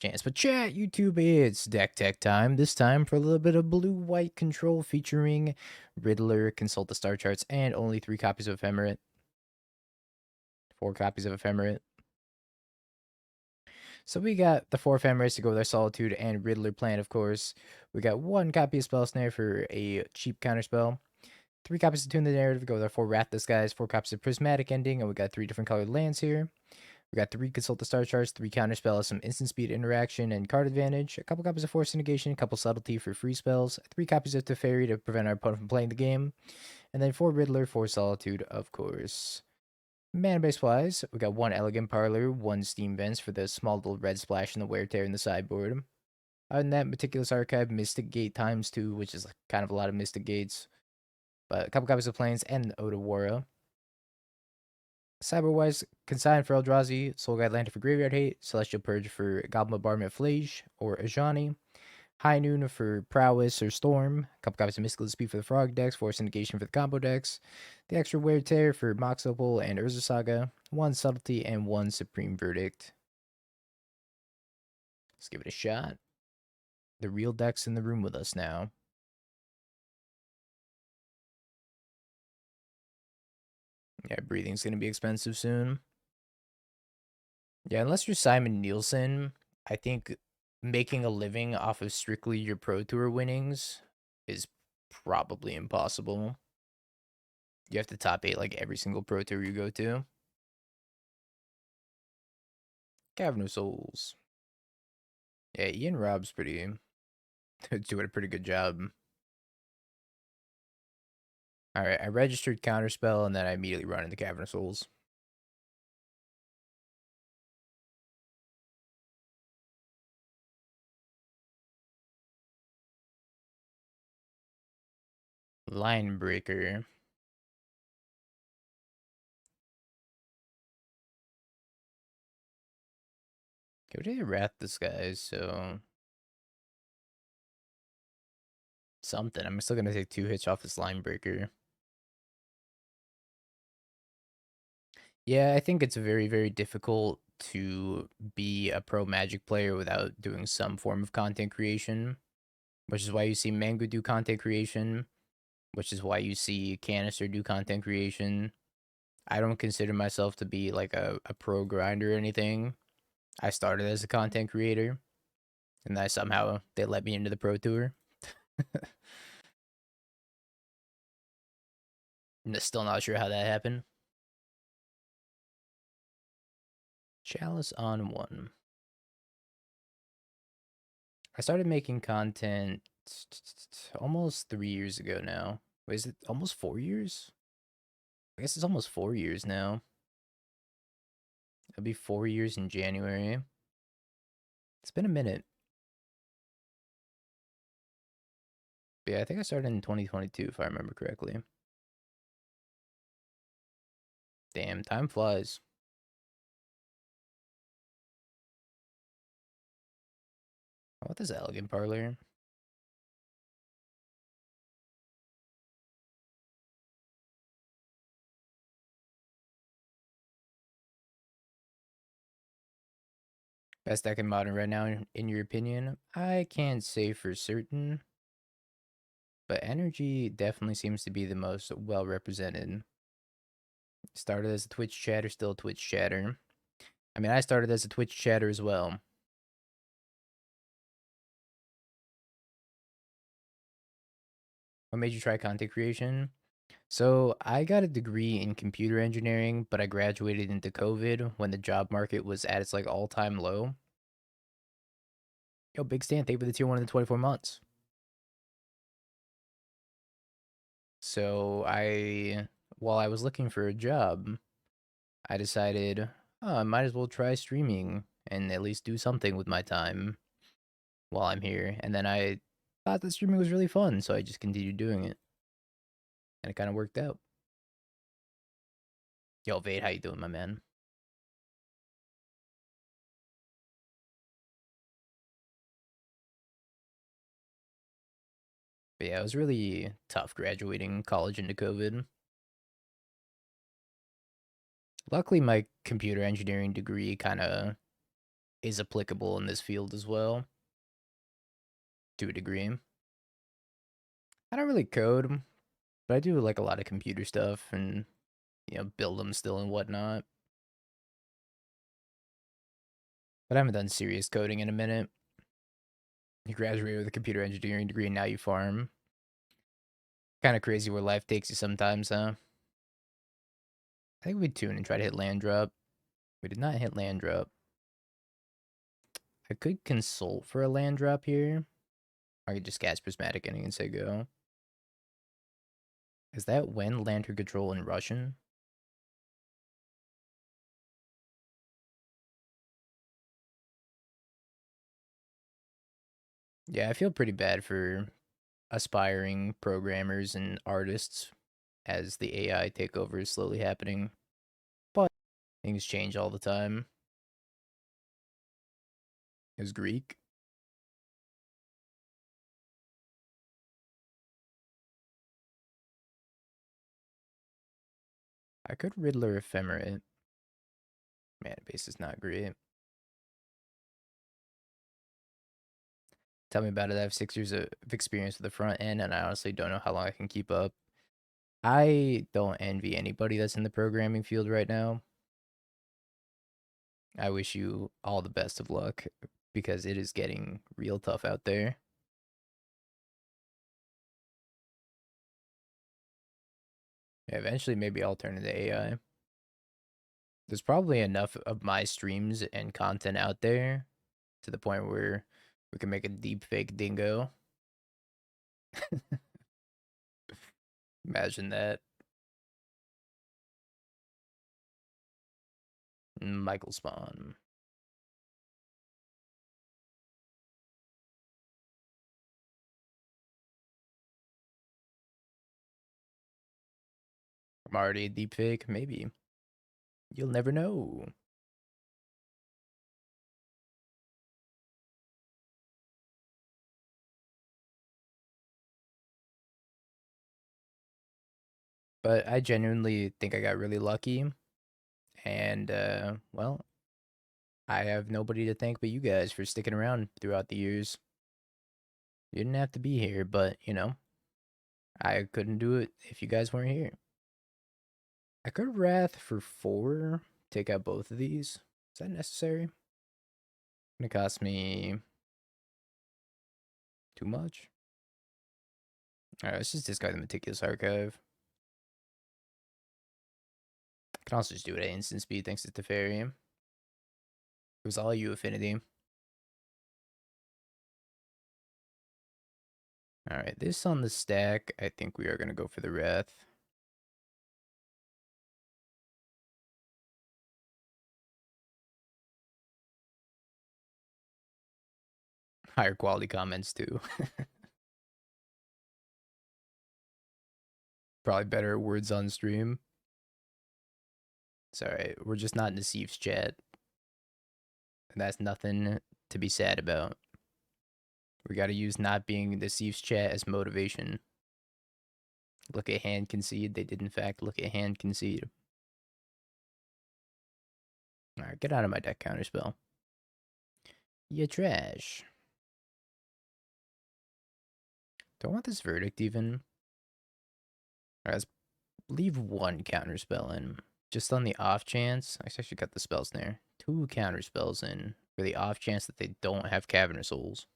Chance, but chat, YouTube, it's deck tech time. This time for a little bit of blue-white control featuring Riddler, consult the star charts, and only 3 copies of Ephemerate. 4 copies of Ephemerate. So we got the 4 Ephemerates to go with our Solitude and Riddler plan, of course. We got 1 copy of Spell Snare for a cheap counterspell. 3 copies to Tune the Narrative to go with our 4 Wrath Disguise, 4 copies of Prismatic Ending, and we got 3 different colored lands here. We got 3 Consult the Star Charts, 3 Counterspell, some instant speed interaction and card advantage, a couple copies of Force of Negation, a couple Subtlety for free spells, 3 copies of Teferi to prevent our opponent from playing the game, and then 4 Riddler, 4 Solitude, of course. Mana base wise, we got 1 Elegant Parlor, 1 Steam Vents for the small little red splash and the wear tear in the sideboard. Other than that, Meticulous Archive, Mystic Gate times 2, which is kind of a lot of Mystic Gates, but a couple copies of Plains and Otawara. Cyberwise, Consign for Eldrazi, Soul Guide Lantern for Graveyard Hate, Celestial Purge for Goblin Bombardment Flage or Ajani, High Noon for Prowess or Storm, a couple copies of Mystical Speed for the Frog decks, Force Negation for the combo decks, the extra Wear Tear for Mox Opal and Urza Saga, 1 Subtlety, and 1 Supreme Verdict. Let's give it a shot. The real deck's in the room with us now. Yeah, breathing's gonna be expensive soon. Yeah, unless you're Simon Nielsen, I think making a living off of strictly your Pro Tour winnings is probably impossible. You have to top 8 like every single Pro Tour you go to. Cavern of Souls. Yeah, Ian Rob's doing a pretty good job. Alright, I registered Counterspell and then I immediately run into Cavern of Souls. Line Breaker. Go to Wrath Disguise, so something. I'm still gonna take 2 hits off this Line Breaker. Yeah, I think it's very, very difficult to be a pro Magic player without doing some form of content creation, which is why you see Mango do content creation, which is why you see Canister do content creation. I don't consider myself to be like a pro grinder or anything. I started as a content creator, and I somehow they let me into the pro tour. I'm still not sure how that happened. Chalice on 1. I started making content almost 3 years ago now. Wait, is it almost 4 years? I guess it's almost 4 years now. It'll be 4 years in January. It's been a minute. But yeah, I think I started in 2022 if I remember correctly. Damn, time flies. How about this Elegant Parlor? Best deck in Modern right now, in your opinion? I can't say for certain, but Energy definitely seems to be the most well represented. Started as a Twitch chatter, still a Twitch chatter. I mean, I started as a Twitch chatter as well. What made you try content creation? So I got a degree in computer engineering, but I graduated into COVID when the job market was at its like all-time low. Yo, Big Stan, thank you for the tier 1 in the 24 months. So while I was looking for a job, I decided, oh, I might as well try streaming and at least do something with my time while I'm here. And then I thought that streaming was really fun, so I just continued doing it. And it kind of worked out. Yo, Vade, how you doing, my man? But yeah, it was really tough graduating college into COVID. Luckily, my computer engineering degree kind of is applicable in this field as well, to a degree. I don't really code, but I do like a lot of computer stuff and, build them still and whatnot. But I haven't done serious coding in a minute. You graduate with a computer engineering degree and now you farm. Kind of crazy where life takes you sometimes, huh? I think we tune and try to hit land drop. We did not hit land drop. I could consult for a land drop here. I could just cast Prismatic Ending and say go. Is that when Lantern Control in Russian? Yeah, I feel pretty bad for aspiring programmers and artists as the AI takeover is slowly happening. But things change all the time. It was Greek. I could Riddler Ephemerate. Mana base is not great. Tell me about it. I have 6 years of experience with the front end, and I honestly don't know how long I can keep up. I don't envy anybody that's in the programming field right now. I wish you all the best of luck because it is getting real tough out there. Yeah, eventually, maybe I'll turn into AI. There's probably enough of my streams and content out there to the point where we can make a deep fake dingo. Imagine that. Michael Spawn. I'm already a deep fake. Maybe. You'll never know. But I genuinely think I got really lucky. And, well, I have nobody to thank but you guys for sticking around throughout the years. You didn't have to be here, but, I couldn't do it if you guys weren't here. I could Wrath for 4, take out both of these. Is that necessary? Gonna cost me too much. Alright, let's just discard the Meticulous Archive. I can also just do it at instant speed thanks to Teferi. It was all you, Affinity. Alright, this on the stack, I think we are gonna go for the Wrath. Higher quality comments too. Probably better words on stream. It's alright, we're just not in the Thieves chat. And that's nothing to be sad about. We gotta use not being in the Thieves chat as motivation. Look at hand concede. They did in fact look at hand concede. Alright, get out of my deck, Counterspell. You trash. Do I want this Verdict even? Alright, let's leave one Counterspell in. Just on the off chance. I actually got the Spell Snare. 2 Counterspells in for the off chance that they don't have Cavernous Souls.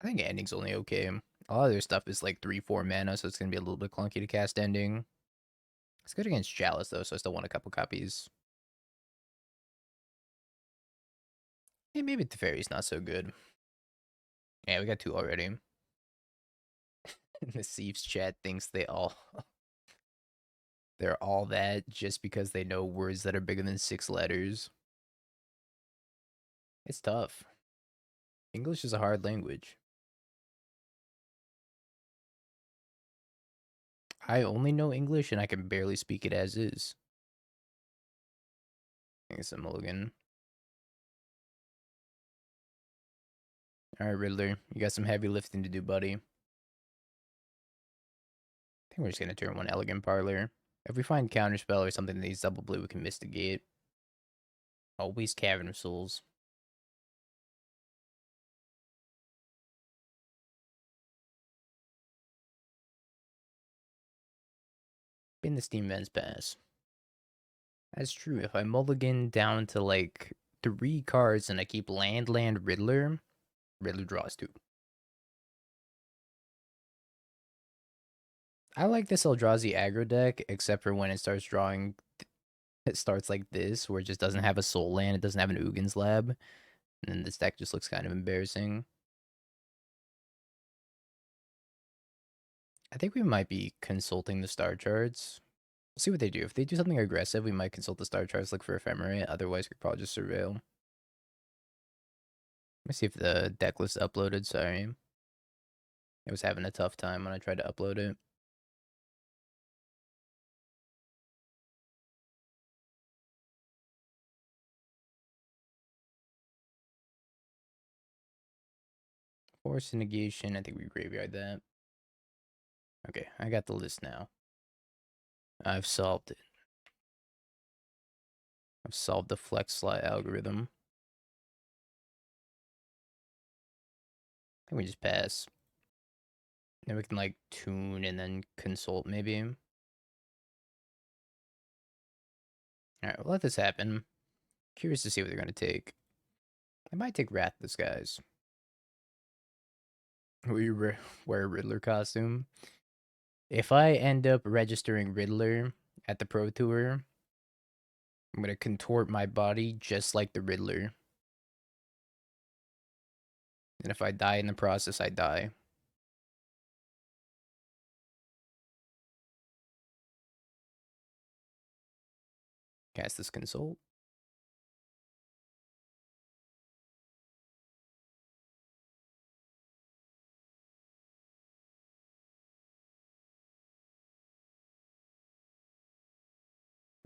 I think Ending's only okay. A lot of their stuff is like 3-4 mana, so it's going to be a little bit clunky to cast Ending. It's good against Chalice, though, so I still want a couple copies. Hey, maybe Teferi's not so good. Yeah, we got 2 already. The Thieves chat thinks they're all that just because they know words that are bigger than 6 letters. It's tough. English is a hard language. I only know English and I can barely speak it as is. I think it's a mulligan. Alright, Riddler. You got some heavy lifting to do, buddy. I think we're just gonna turn 1 Elegant Parlor. If we find Counterspell or something that needs double blue, we can Mystigate. Always Cavern of Souls. In the Steam Vents Pass. That's true. If I mulligan down to like 3 cards and I keep land, Riddler, Riddler draws 2. I like this Eldrazi aggro deck, except for when it starts drawing. It starts like this, where it just doesn't have a soul land, it doesn't have an Ugin's Lab, and then this deck just looks kind of embarrassing. I think we might be consulting the star charts. We'll see what they do. If they do something aggressive, we might consult the star charts, look for Ephemerate. Otherwise, we probably just surveil. Let me see if the deck list uploaded. Sorry. I was having a tough time when I tried to upload it. Force of Negation. I think we graveyard that. Okay, I got the list now. I've solved it. I've solved the flex slot algorithm. I think we just pass. Then we can like tune and then consult maybe. Alright, we'll let this happen. Curious to see what they're gonna take. I might take Wrath Disguise. We wear a Riddler costume. If I end up registering Riddler at the Pro Tour, I'm gonna contort my body just like the Riddler. And if I die in the process, I die. Cast this consult.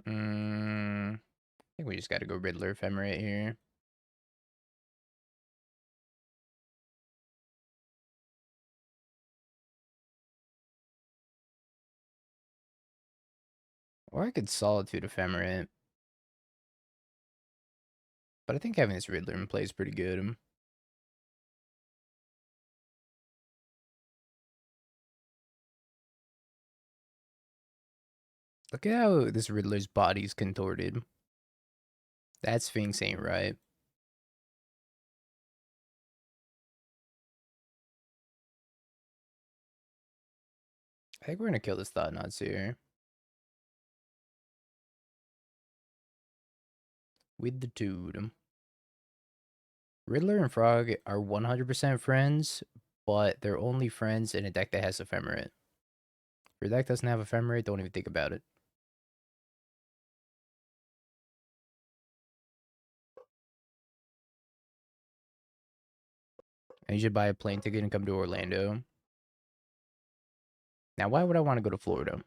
I think we just gotta go Riddler Ephemerate here. Or I could Solitude Ephemerate. But I think having this Riddler in play is pretty good. Look at how this Riddler's body's contorted. That Sphinx ain't right. I think we're gonna kill this Thought-Knots here. With the dude. Riddler and Frog are 100% friends, but they're only friends in a deck that has Ephemerate. If your deck doesn't have Ephemerate, don't even think about it. And you should buy a plane ticket and come to Orlando. Now, why would I want to go to Florida?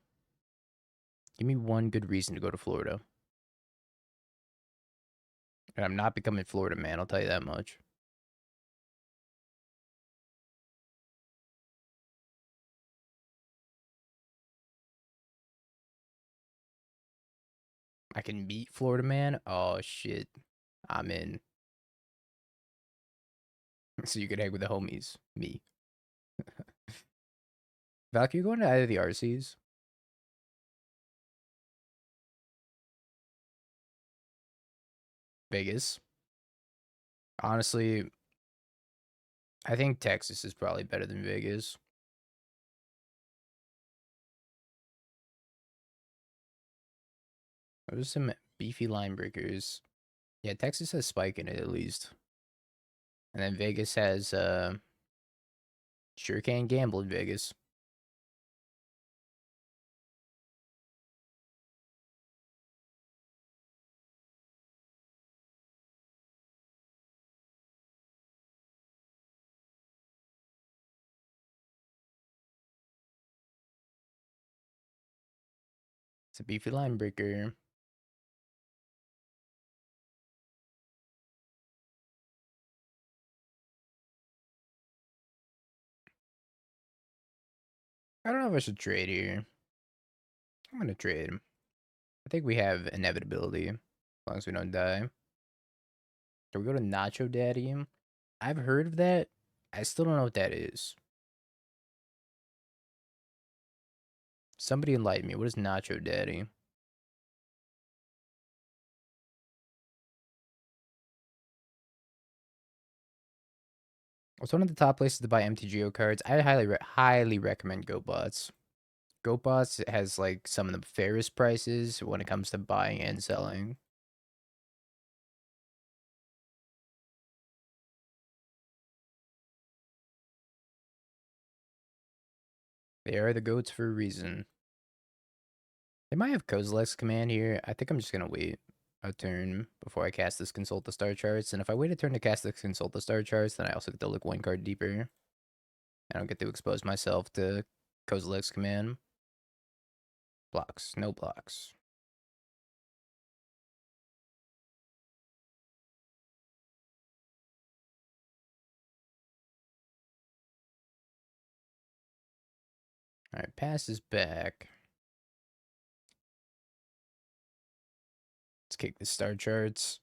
Give me one good reason to go to Florida. And I'm not becoming Florida man, I'll tell you that much. I can meet Florida man? Oh, shit. I'm in. So you can hang with the homies. Me. Val, can you go into either of the RCs? Vegas. Honestly, I think Texas is probably better than Vegas. There's some beefy line breakers. Yeah, Texas has Spike in it at least. And then Vegas has sure can gamble in Vegas. It's a beefy line breaker. I don't know if I should trade here. I'm gonna trade. I think we have inevitability as long as we don't die. So we go to Nacho Daddy. I've heard of that. I still don't know what that is. Somebody enlighten me. What is Nacho Daddy? It's one of the top places to buy MTGO cards. I highly recommend GoBots. GoBots has like some of the fairest prices when it comes to buying and selling. They are the goats for a reason. They might have Kozilek's command here. I think I'm just gonna wait a turn before I cast this Consult the Star Charts. And if I wait a turn to cast this Consult the Star Charts, then I also get to look one card deeper. I don't get to expose myself to Kozilek's command. Blocks. No blocks. Alright, pass is back. Let's kick the Star Charts.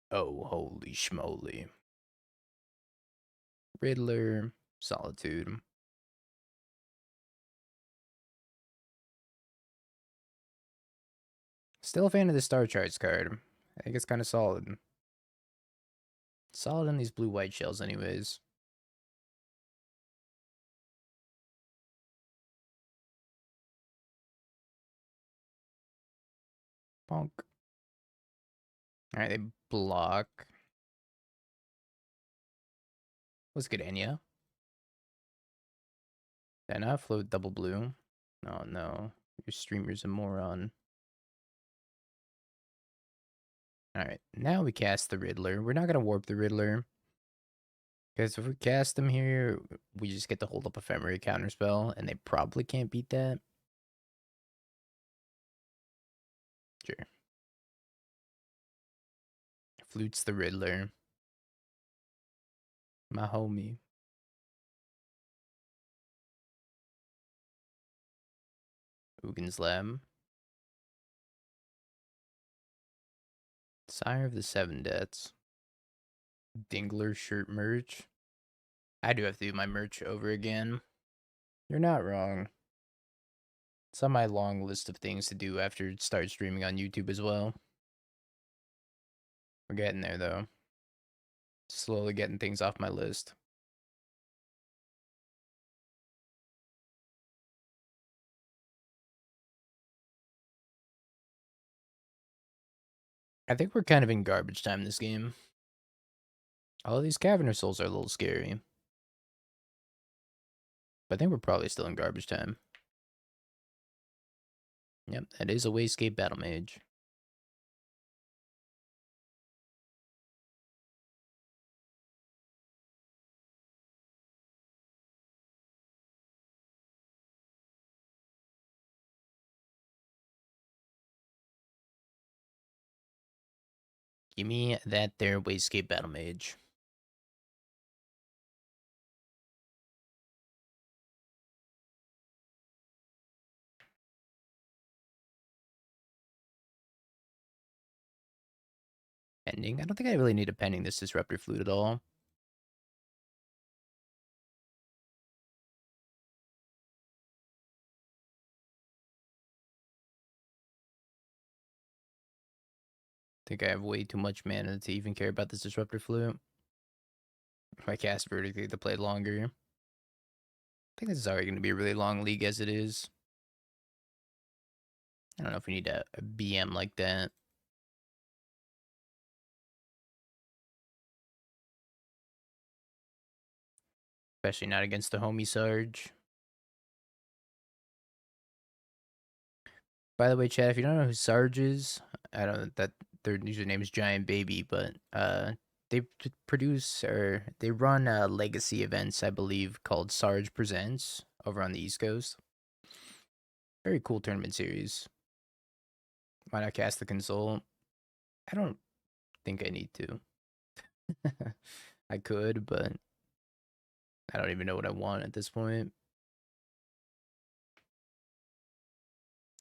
Oh, holy schmoly. Riddler, Solitude. Still a fan of the Star Charts card. I think it's kind of solid. Solid on these blue-white shells anyways. Bonk. Alright, they block. Let's get Enya. Did I not float double blue? Oh no. Your streamer's a moron. Alright, now we cast the Riddler. We're not gonna warp the Riddler. Because if we cast him here, we just get to hold up Ephemerate Counterspell, and they probably can't beat that. Sure. Flutes the Riddler. My homie. Ugin's Lab. Sire of the Seven Deaths. Dingler shirt merch. I do have to do my merch over again. You're not wrong. It's on my long list of things to do after start streaming on YouTube as well. We're getting there though. Slowly getting things off my list. I think we're kind of in garbage time this game. All these Caverner Souls are a little scary. But I think we're probably still in garbage time. Yep, that is a Wastegate Battle Mage. Give me that there Wastegate Battle Mage. Pending? I don't think I really need a pending this Disruptor Flute at all. I think I have way too much mana to even care about this Disruptor Flute. If I cast vertically to play longer. I think this is already going to be a really long league as it is. I don't know if we need a BM like that. Especially not against the homie Sarge. By the way, Chad, if you don't know who Sarge is, I don't know that their username is Giant Baby, but they produce or they run legacy events, I believe, called Sarge Presents over on the East Coast. Very cool tournament series. Why not cast the console? I don't think I need to. I could, but I don't even know what I want at this point.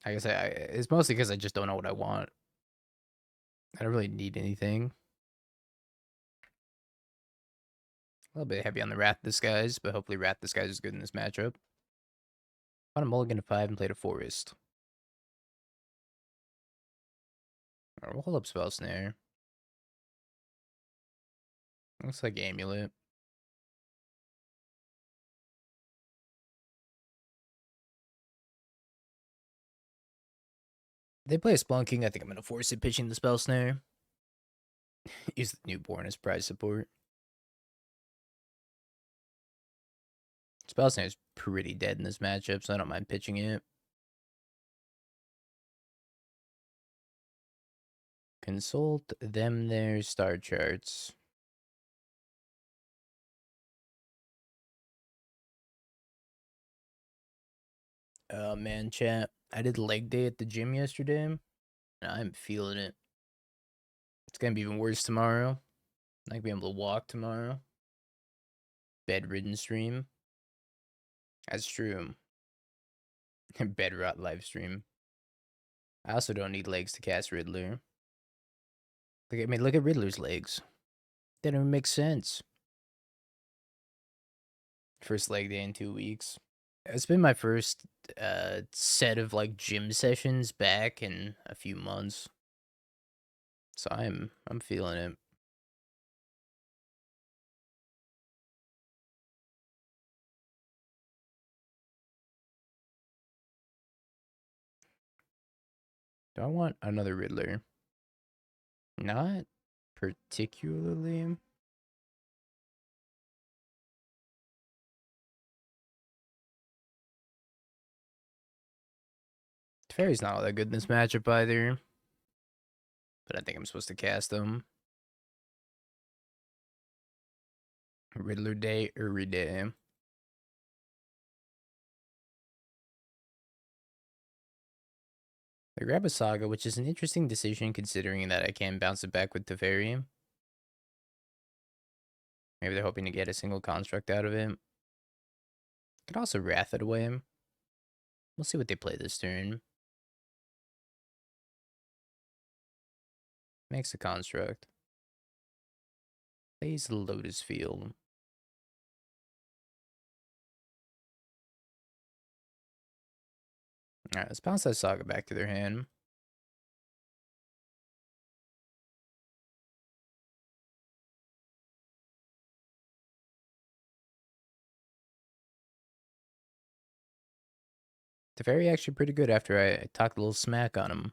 I guess it's mostly because I just don't know what I want. I don't really need anything. A little bit heavy on the Wrath Disguise, but hopefully Wrath Disguise is good in this matchup. On a mulligan to 5 and played a Forest. Alright, we'll hold up Spell Snare. Looks like Amulet. They play a Splunking. I think I'm going to force it pitching the Spell Snare. Use the Newborn as prize support. Spell Snare is pretty dead in this matchup, so I don't mind pitching it. Consult them their star charts. Man, chat. I did leg day at the gym yesterday, and I'm feeling it. It's gonna be even worse tomorrow. I could be able to walk tomorrow. Bedridden stream. That's true. Bed rot live stream. I also don't need legs to cast Riddler. Look at Riddler's legs. They don't even make sense. First leg day in 2 weeks. It's been my first set of like gym sessions back in a few months. So I'm feeling it. Do I want another Riddler? Not particularly. Teferi's not all that good in this matchup either. But I think I'm supposed to cast him. Riddler day, every day. They grab a Saga, which is an interesting decision considering that I can bounce it back with Teferi. Maybe they're hoping to get a single construct out of it. Could also Wrath it away. We'll see what they play this turn. Makes a construct. Plays the Lotus Field. Alright, let's bounce that Saga back to their hand. Teferi actually pretty good after I talked a little smack on him.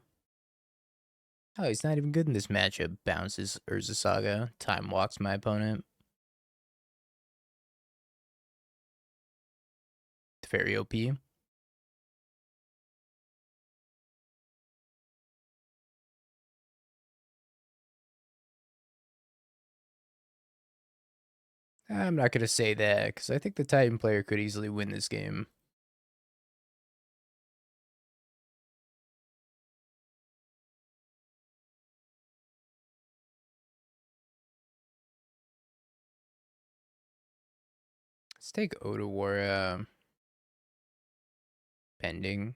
Oh, he's not even good in this matchup. Bounces Urza Saga. Time walks my opponent. Teferi OP. I'm not going to say that, because I think the Titan player could easily win this game. Let's take Otawara. Pending.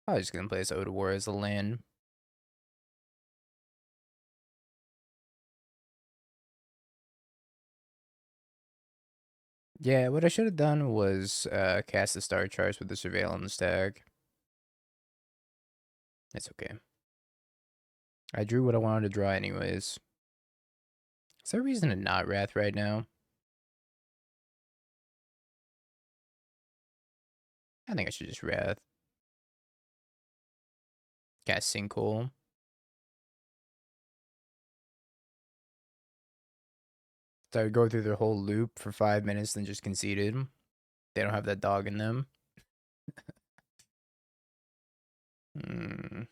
I was just going to place Otawara as a land. Yeah, what I should have done was cast the Star Charts with the Surveil on the stack. It's okay. I drew what I wanted to draw anyways. Is there a reason to not Wrath right now? I think I should just Wrath. Cast Sinkhole. So I would go through their whole loop for 5 minutes, then just conceded. They don't have that dog in them. I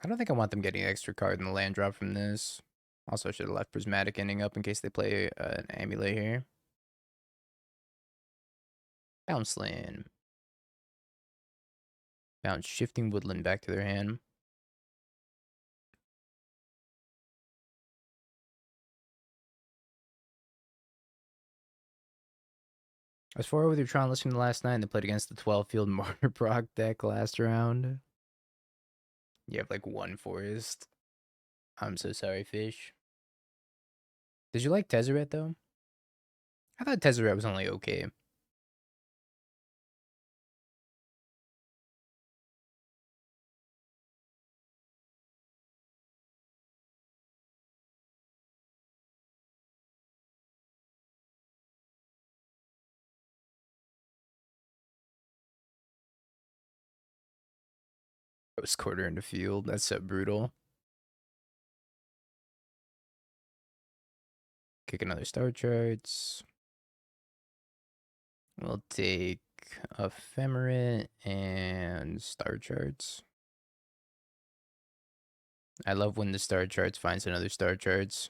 don't think I want them getting an extra card in the land drop from this. Also, I should have left Prismatic Ending up in case they play an Amulet here. Bounce land. Bounce Shifting Woodland back to their hand. was 4 with your Tron listening last night and they played against the 12 field Mortar Proc deck last round. You have like one forest. I'm so sorry, Fish. Did you like Tezzeret though? I thought Tezzeret was only okay. Post quarter into field. That's so brutal. Kick another star charts. We'll take Ephemerate and star charts. I love when the star charts finds another star charts.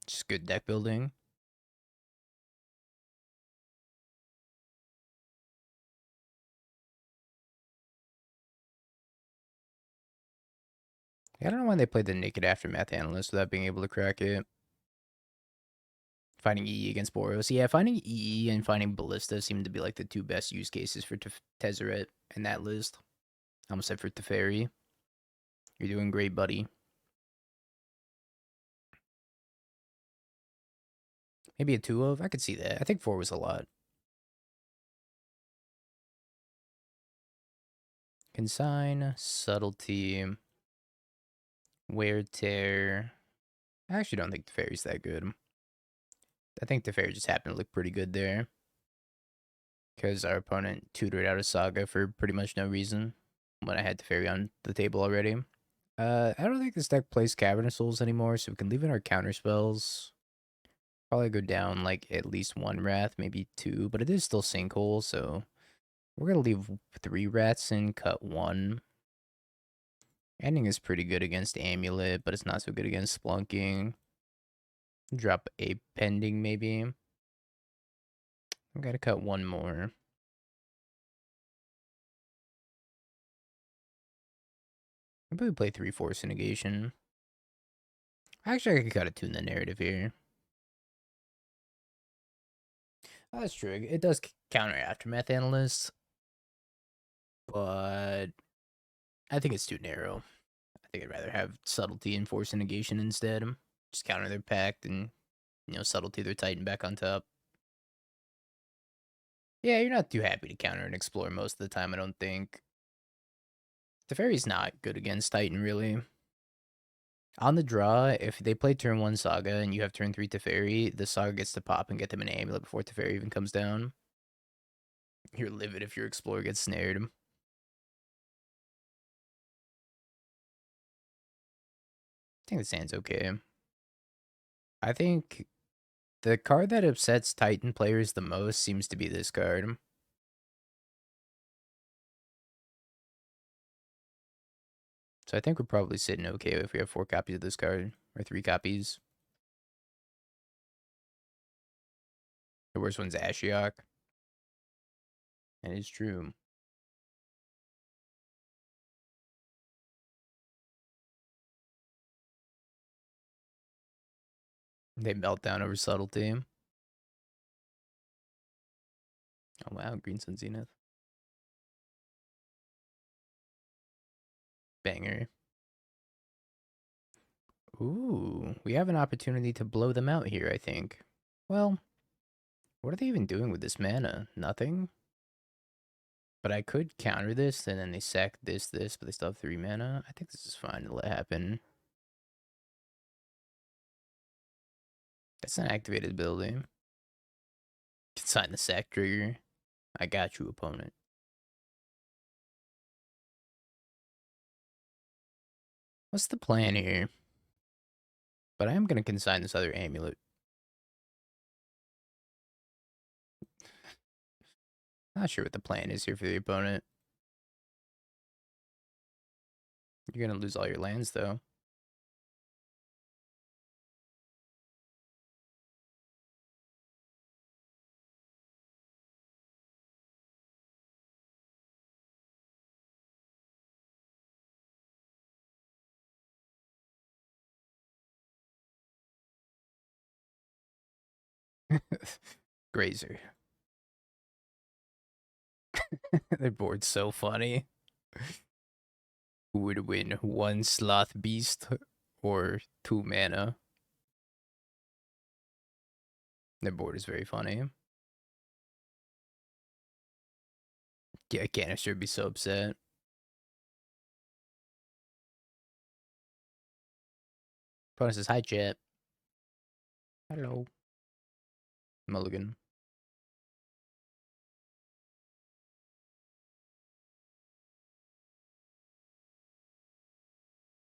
Just good deck building. I don't know why they played the Naked Aftermath Analyst without being able to crack it. Finding EE against Boros. Yeah, finding EE and finding Ballista seem to be like the two best use cases for Tezzeret in that list. I almost said for Teferi. You're doing great, buddy. Maybe a 2 of? I could see that. I think 4 was a lot. Consign, Subtlety, Wear Tear. I actually don't think Teferi's that good. I think Teferi just happened to look pretty good there. Because our opponent tutored out a Saga for pretty much no reason when I had Teferi on the table already. I don't think this deck plays Cavernous Souls anymore, so we can leave in our counter spells. Probably go down like at least 1 Wrath, maybe 2, but it is still Sinkhole, so we're gonna leave 3 Rats and cut 1. Ending is pretty good against Amulet, but it's not so good against Splunking. Drop a Pending, maybe. I gotta cut 1 more. Maybe we play 3 Force of Negation. Actually, I could cut a tune the narrative here. Oh, that's true. It does counter Aftermath Analyst, but I think it's too narrow. I think I'd rather have Subtlety and Force of Negation instead. Just counter their pact and, Subtlety their Titan back on top. Yeah, you're not too happy to counter and explore most of the time, I don't think. Teferi's not good against Titan, really. On the draw, if they play turn 1 Saga and you have turn 3 Teferi, the Saga gets to pop and get them an Amulet before Teferi even comes down. You're livid if your Explorer gets snared. I think the hand's okay. I think the card that upsets Titan players the most seems to be this card. So I think we're probably sitting okay if we have 4 copies of this card, or 3 copies. The worst one's Ashiok. That is true. They melt down over Subtlety. Oh wow, Green Sun Zenith. Banger. Ooh, we have an opportunity to blow them out here, I think. Well, what are they even doing with this mana? Nothing? But I could counter this, and then they sack this, but they still have 3 mana. I think this is fine to let happen. That's an activated ability. Consign the sack trigger. I got you, opponent. What's the plan here? But I am going to consign this other amulet. Not sure what the plan is here for the opponent. You're going to lose all your lands, though. Grazer. Their board's so funny. Who would win, 1 Sloth Beast or 2 mana? Their board is very funny. Yeah, Canister would be so upset. Opponent says, hi, chat. Hello. Mulligan.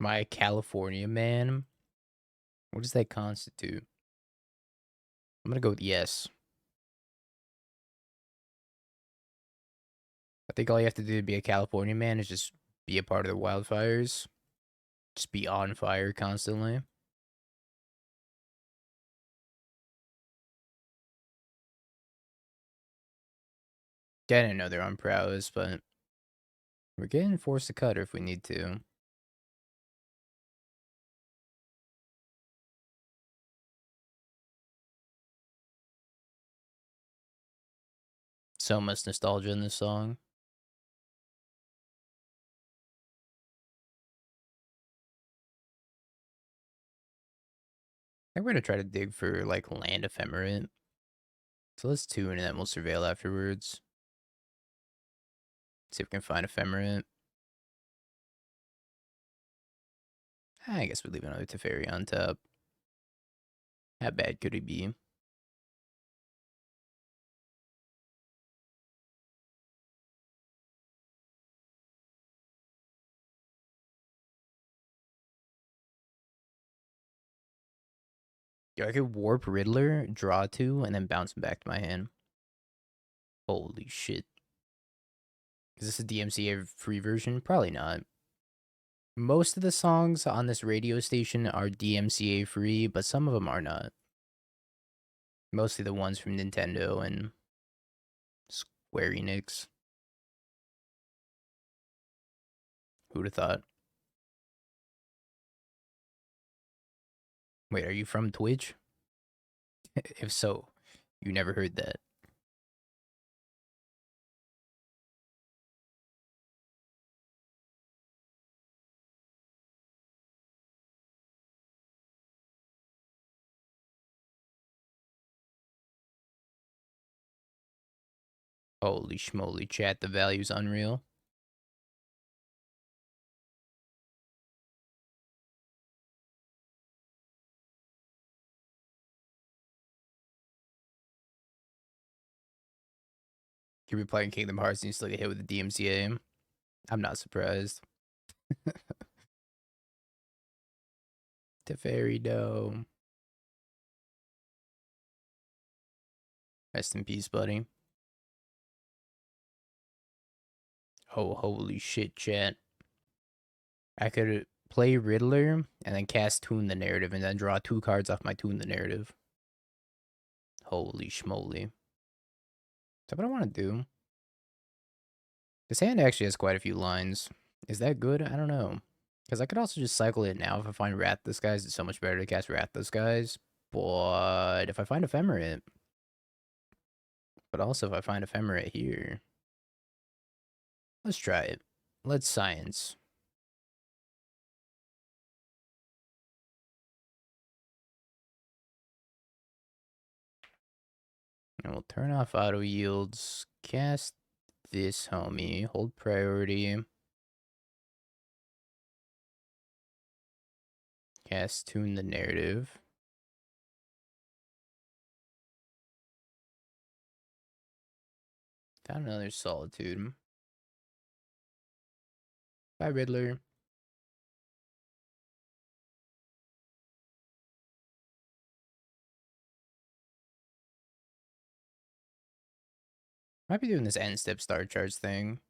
My California man? What does that constitute? I'm gonna go with yes. I think all you have to do to be a California man is just be a part of the wildfires. Just be on fire constantly. Yeah, I didn't know they're on prowess, but we're getting forced to cut her if we need to. So much nostalgia in this song. I think we're gonna try to dig for like land ephemerate. So let's tune and then we'll surveil afterwards. See if we can find ephemerate. I guess we leave another Teferi on top. How bad could he be? Yo, I could warp Riddler, draw 2, and then bounce him back to my hand. Holy shit. Is this a DMCA free version? Probably not. Most of the songs on this radio station are DMCA free, but some of them are not. Mostly the ones from Nintendo and Square Enix. Who'd have thought? Wait, are you from Twitch? If so, you never heard that. Holy schmoly, chat, the value's unreal. Could be playing Kingdom Hearts and you still get hit with the DMCA. I'm not surprised. Teferi Dome. Rest in peace, buddy. Oh, holy shit, chat. I could play Riddler and then cast Tune the Narrative and then draw 2 cards off my Tune the Narrative. Holy schmoly. Is that what I want to do? This hand actually has quite a few lines. Is that good? I don't know. Because I could also just cycle it now if I find Wrath Disguise. It's so much better to cast Wrath Disguise. But if I find Ephemerate. But also if I find Ephemerate here. Let's try it. Let's science. And we'll turn off auto yields. Cast this homie. Hold priority. Cast Tune the Narrative. Found another Solitude. Bye, Riddler. Might be doing this end step star charge thing.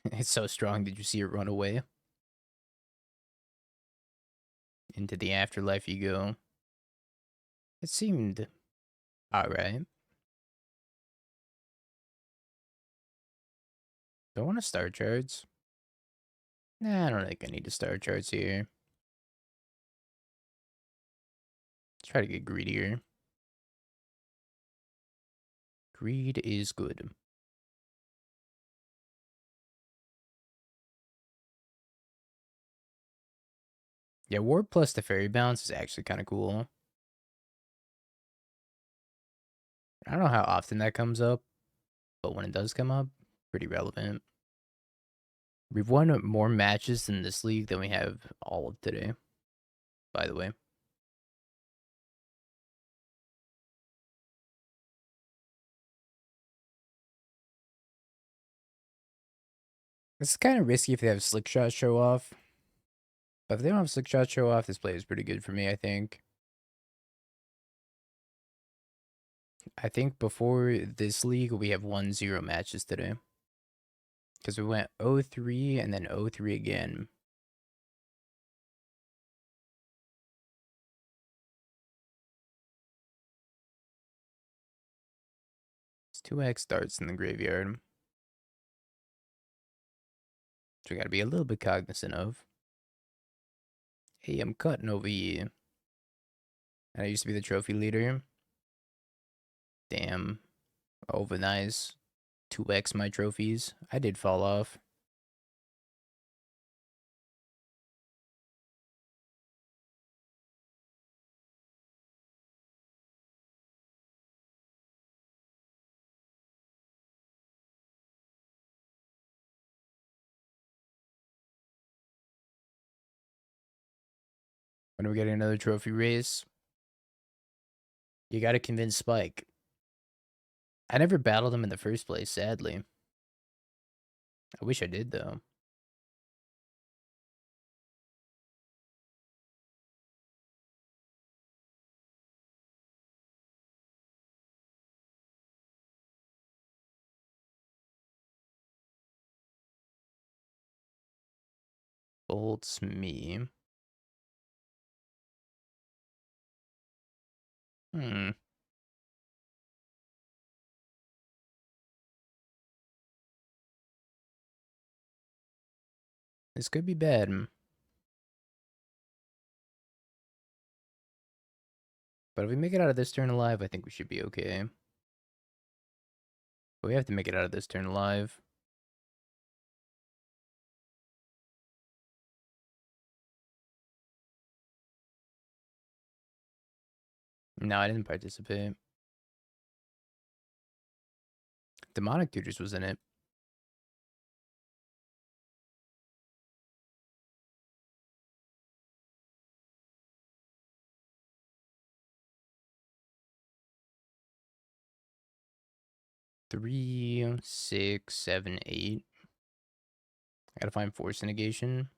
It's so strong. Did you see it run away? Into the afterlife you go. It seemed alright. Do I want to star charts? Nah, I don't think I need to star charts here. Let's Try to get greedier. Greed is good. Yeah, Ward plus the fairy bounce is actually kind of cool. I don't know how often that comes up, but when it does come up, pretty relevant. We've won more matches in this league than we have all of today, by the way. It's kind of risky if they have Slick Shot show off. But if they don't have Slick Shot show off, this play is pretty good for me, I think. I think before this league, we have won 0 matches today. Because we went 0-3 and then 0-3 again. It's 2x starts in the graveyard. Which we gotta be a little bit cognizant of. Hey, I'm cutting over here. And I used to be the trophy leader. Damn. Over nice. 2x my trophies. I did fall off. When are we getting another trophy race? You gotta convince Spike. I never battled him in the first place, sadly. I wish I did, though. Bolts me. Hmm. This could be bad. But if we make it out of this turn alive, I think we should be okay. But we have to make it out of this turn alive. No, I didn't participate. Demonic Tutors was in it. Three, 6, 7, 8. I gotta find Force of Negation.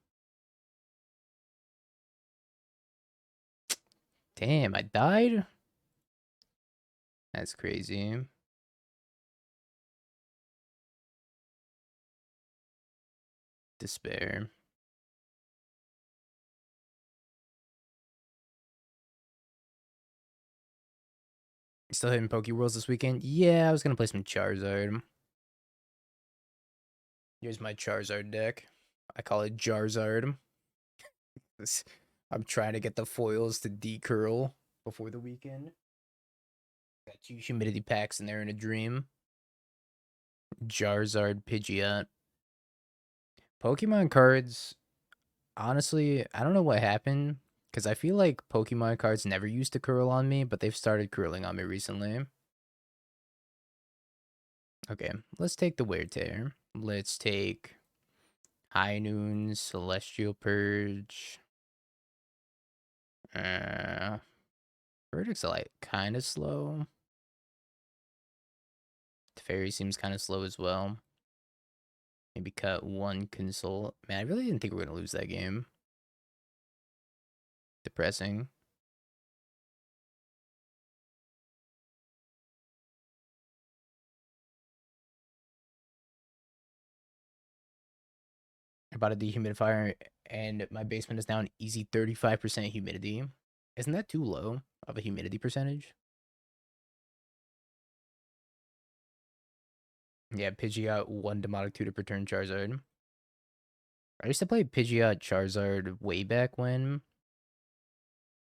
Damn, I died? That's crazy. Despair. Still hitting Poke Worlds this weekend? Yeah, I was gonna play some Charizard. Here's my Charizard deck. I call it Jarzard. I'm trying to get the foils to decurl before the weekend. Got 2 humidity packs in there in a dream. Jarzard Pidgeot. Pokemon cards, honestly, I don't know what happened. Because I feel like Pokemon cards never used to curl on me, but they've started curling on me recently. Okay, let's take the Wear Tear. Let's take High Noon, Celestial Purge. Verdict's like kind of slow. Teferi seems kind of slow as well. Maybe cut 1 consult. Man, I really didn't think we were gonna lose that game. Depressing. I bought a dehumidifier and my basement is now an easy 35% humidity. Isn't that too low of a humidity percentage? Yeah, Pidgeot 1 Demonic Tutor per turn Charizard. I used to play Pidgeot Charizard way back when.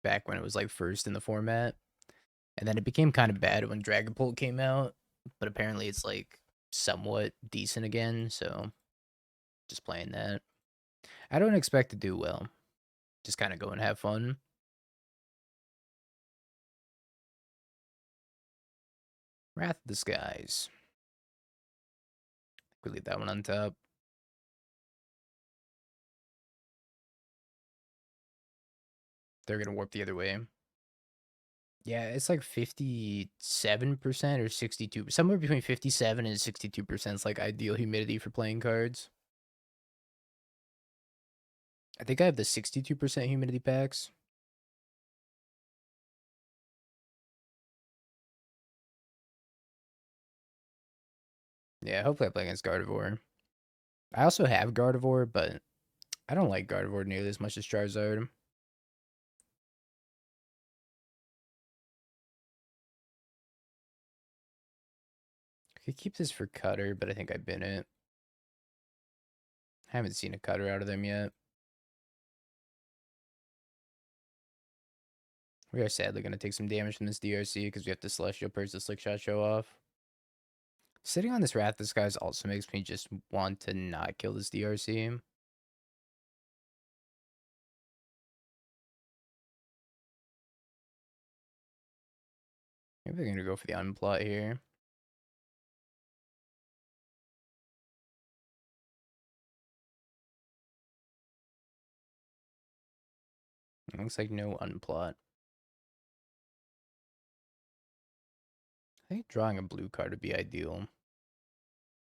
back when it was like first in the format. And then it became kind of bad when Dragapult came out, but apparently it's like somewhat decent again, so just playing that. I don't expect to do well. Just kind of go and have fun. Wrath of the Skies. We leave that one on top. They're gonna warp the other way. Yeah, it's like 57% or 62, somewhere between 57 and 62% is like ideal humidity for playing cards. I think I have the 62% humidity packs. Yeah, hopefully I play against Gardevoir. I also have Gardevoir, but I don't like Gardevoir nearly as much as Charizard. I could keep this for Cutter, but I think I bin it. I haven't seen a Cutter out of them yet. We are sadly going to take some damage from this DRC because we have to Celestial Purge the Slick Shot show off. Sitting on this Wrath Disguise also makes me just want to not kill this DRC. Maybe I'm going to go for the unplot here. It looks like no unplot. I think drawing a blue card would be ideal.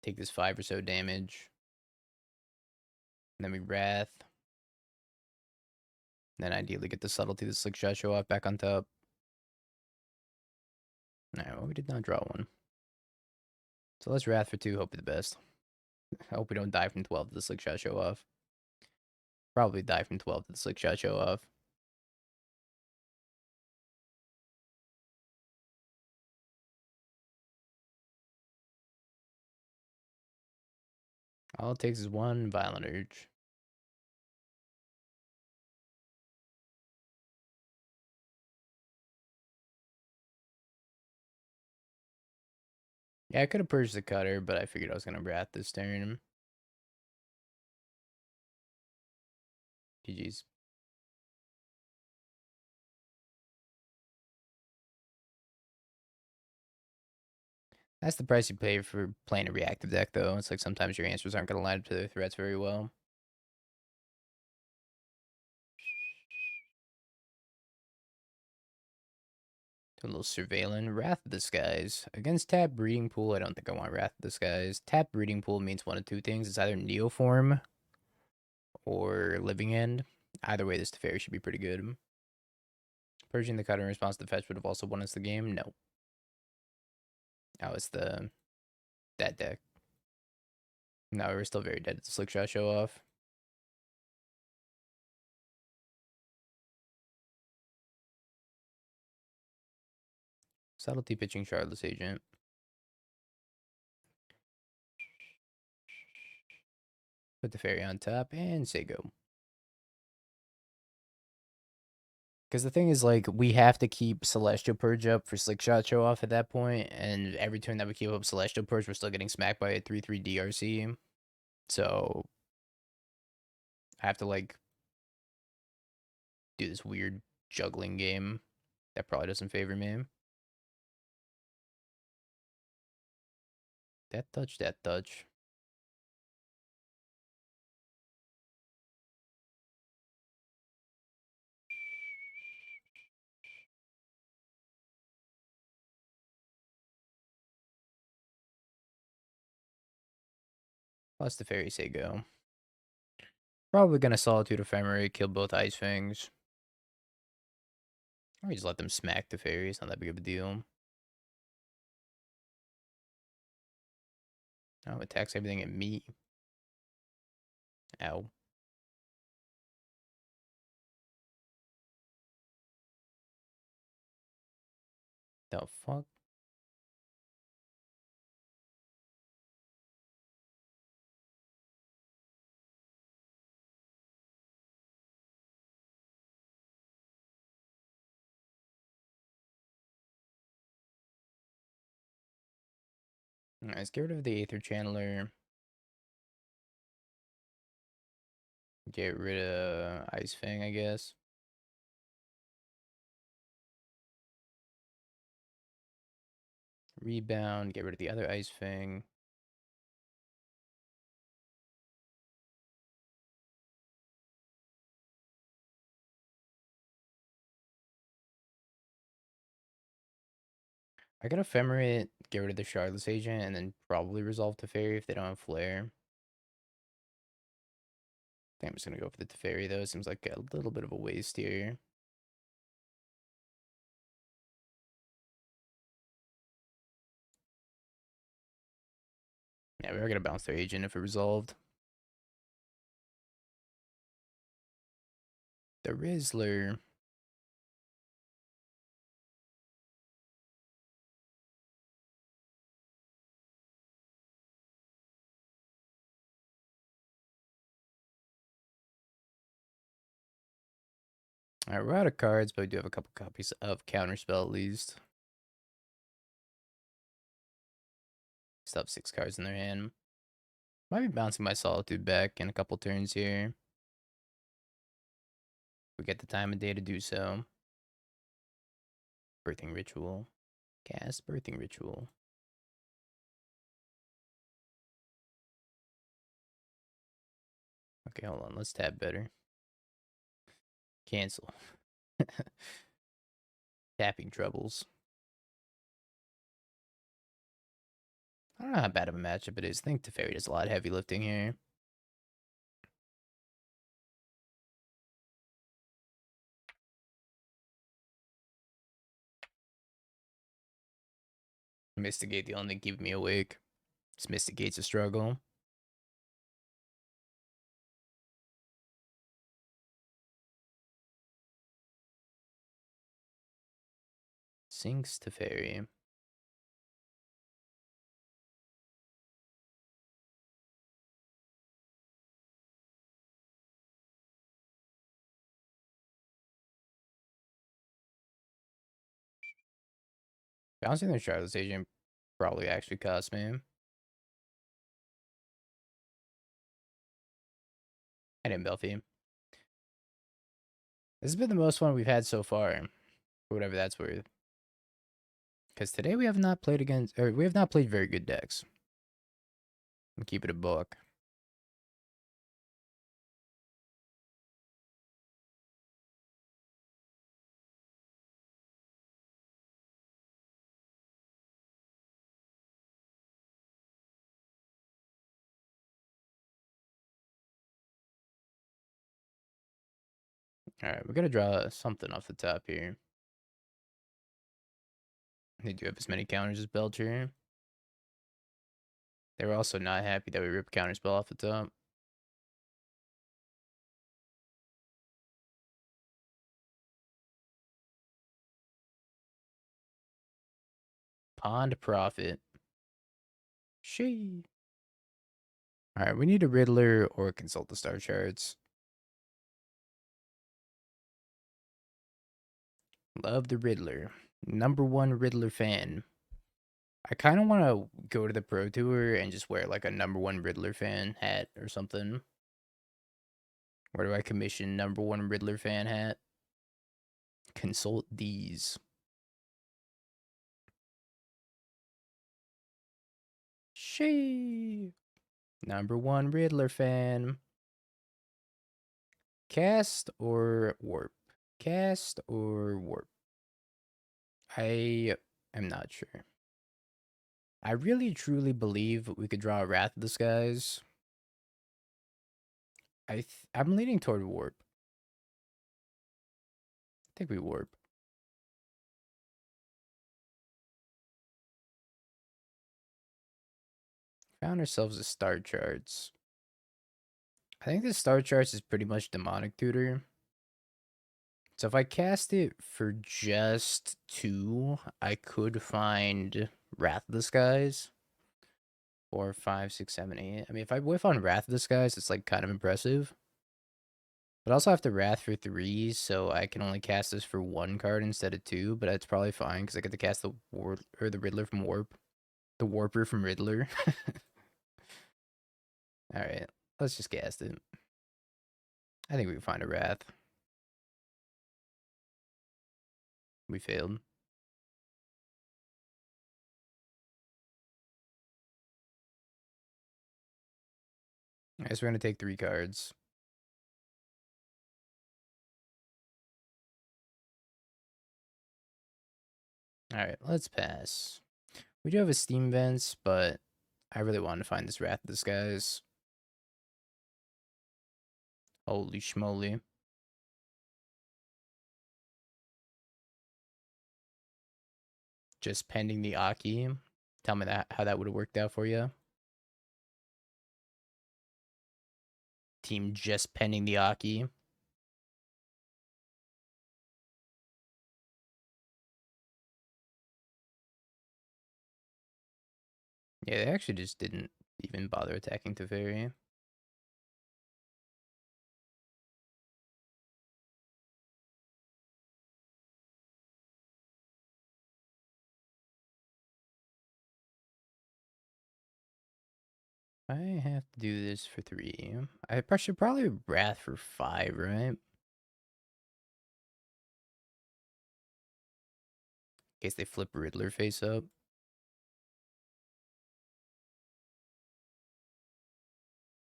Take this 5 or so damage. And then we Wrath. And then ideally get the Subtlety, the Slick Shot show off back on top. Alright, well, we did not draw one. So let's Wrath for 2, hope for the best. I hope we don't die from 12 to the Slick Shot show off. Probably die from 12 to the Slick Shot show off. All it takes is one Violent Urge. Yeah, I could have purged the Cutter, but I figured I was going to Wrath this turn. GG's. That's the price you pay for playing a reactive deck, though. It's like sometimes your answers aren't going to line up to their threats very well. Do a little surveilling. Wrath of the Skies. Against tap Breeding Pool, I don't think I want Wrath of the Skies. Tap Breeding Pool means one of two things. It's either Neoform or Living End. Either way, this Teferi should be pretty good. Purging the Cutter in response to the fetch would have also won us the game. No. Oh, it's that deck. No, we were still very dead at the Slick Shot show off. Subtlety pitching Charlotte's Agent. Put the fairy on top and say go. Because the thing is, like, we have to keep Celestial Purge up for Slick Shot show off at that point, and every turn that we keep up Celestial Purge, we're still getting smacked by a 3/3 DRC. So I have to, like, do this weird juggling game that probably doesn't favor me. That touch, that touch. Plus the fairy say go. Probably gonna Solitude Ephemerate, kill both Ice Fangs. Or just let them smack the fairies, not that big of a deal. Oh, attacks everything at me. Ow. The fuck? Let's get rid of the Aether Channeler. Get rid of Ice Fang, I guess. Rebound, get rid of the other Ice Fang. I got Ephemerate, get rid of the Shardless Agent, and then probably resolve Teferi if they don't have Flare. I think I'm just gonna go for the Teferi though. It seems like a little bit of a waste here. Yeah, we are gonna bounce their agent if it resolved. The Rizzler. Alright, we're out of cards, but we do have a couple copies of Counterspell at least. Still have 6 cards in their hand. Might be bouncing my Solitude back in a couple turns here. We get the time of day to do so. Birthing Ritual. Cast Birthing Ritual. Okay, hold on. Let's tab better. Cancel. Tapping troubles. I don't know how bad of a matchup it is. I think Teferi does a lot of heavy lifting here. Mystigate the only thing keeping me awake. Just Mystigate's a struggle. Sinks Teferi. Bouncing the Shardless Agent probably actually cost me. I didn't Belfie. This has been the most fun we've had so far. Whatever that's worth. Because today we have not played against, or we have not played very good decks. And keep it a book. Alright, we're gonna draw something off the top here. They do have as many counters as Belcher. They were also not happy that we ripped Counterspell off the top. Pond Profit. She. Alright, we need a Riddler or consult the star charts. Love the Riddler. #1 Riddler fan. I kind of want to go to the Pro Tour and just wear like a #1 Riddler fan hat or something. Where do I commission #1 Riddler fan hat? Consult these. She. #1 Riddler fan. Cast or warp? Cast or warp? I am not sure. I really truly believe we could draw a Wrath of the Skies. I'm leaning toward warp. I think we warp. Found ourselves a star charts. I think the star charts is pretty much demonic tutor. So if I cast it for just 2, I could find Wrath of the Skies. 4, 5, 6, 7, 8. I mean, if I whiff on Wrath of the Skies, it's like kind of impressive. But I also have to Wrath for 3, so I can only cast this for 1 card instead of 2. But that's probably fine because I get to cast the Riddler from Warp. The Warper from Riddler. Alright, let's just cast it. I think we can find a Wrath. We failed. I guess we're going to take 3 cards. Alright, let's pass. We do have a Steam Vents, but I really want to find this Wrath of the Skies. Holy schmoly. Just pending the Aki. Tell me how that would have worked out for you. Team just pending the Aki. Yeah, they actually just didn't even bother attacking Teferi. I have to do this for 3. I should probably Wrath for 5, right? In case they flip Riddler face up.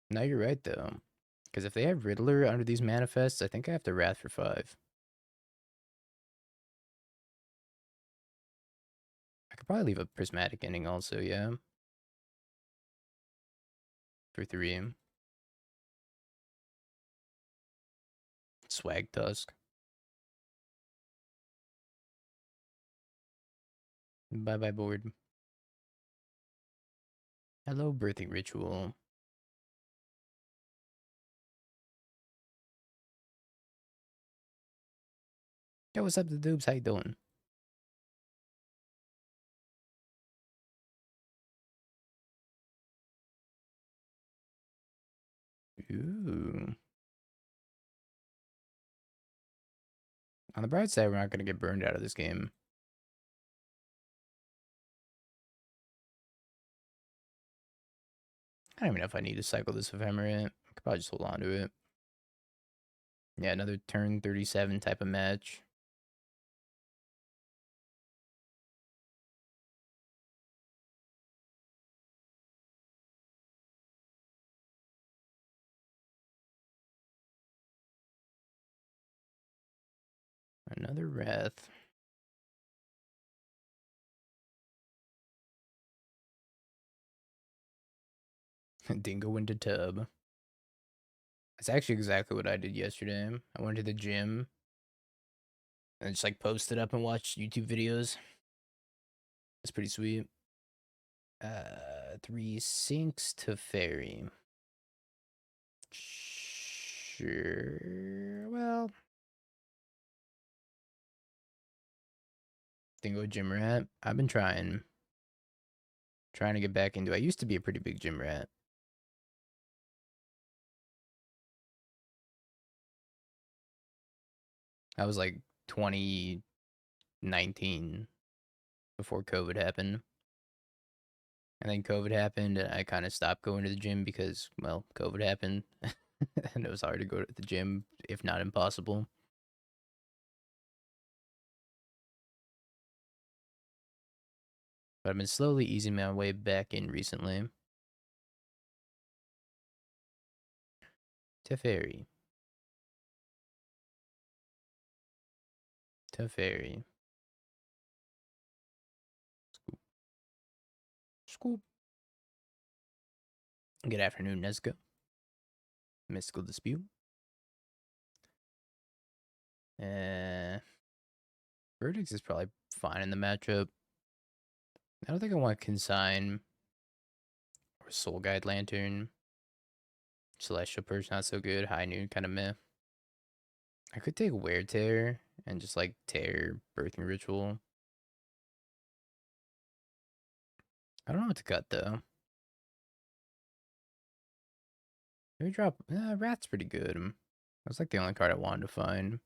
No, you're right, though. Because if they have Riddler under these manifests, I think I have to Wrath for 5. I could probably leave a Prismatic Ending also, yeah. For 3. Swag Tusk. Bye-bye board. Hello, Birthing Ritual. Yo, what's up, the Dubes? How you doing? Ooh. On the bright side, we're not going to get burned out of this game. I don't even know if I need to cycle this Ephemerate. I could probably just hold on to it. Yeah, another turn 37 type of match. Another Wrath. Dingo into tub. That's actually exactly what I did yesterday. I went to the gym and just like posted up and watched YouTube videos. It's pretty sweet. 3 sinks to Teferi. Sure. Well, Dingo gym rat. I've been trying to get back into it. I used to be a pretty big gym rat. I was like 2019 before COVID happened. And then COVID happened, and I kind of stopped going to the gym because, well, COVID happened. And it was hard to go to the gym, if not impossible. But I've been slowly easing my way back in recently. Teferi. Teferi. Scoop. Scoop. Good afternoon, Nesca. Mystical Dispute. Verdicts is probably fine in the matchup. I don't think I want Consign or Soul Guide Lantern. Celestial Purge not so good. High Noon kind of meh. I could take Wear Tear and just like tear Birthing Ritual. I don't know what to cut though. Maybe drop. Rat's pretty good. That's like the only card I wanted to find.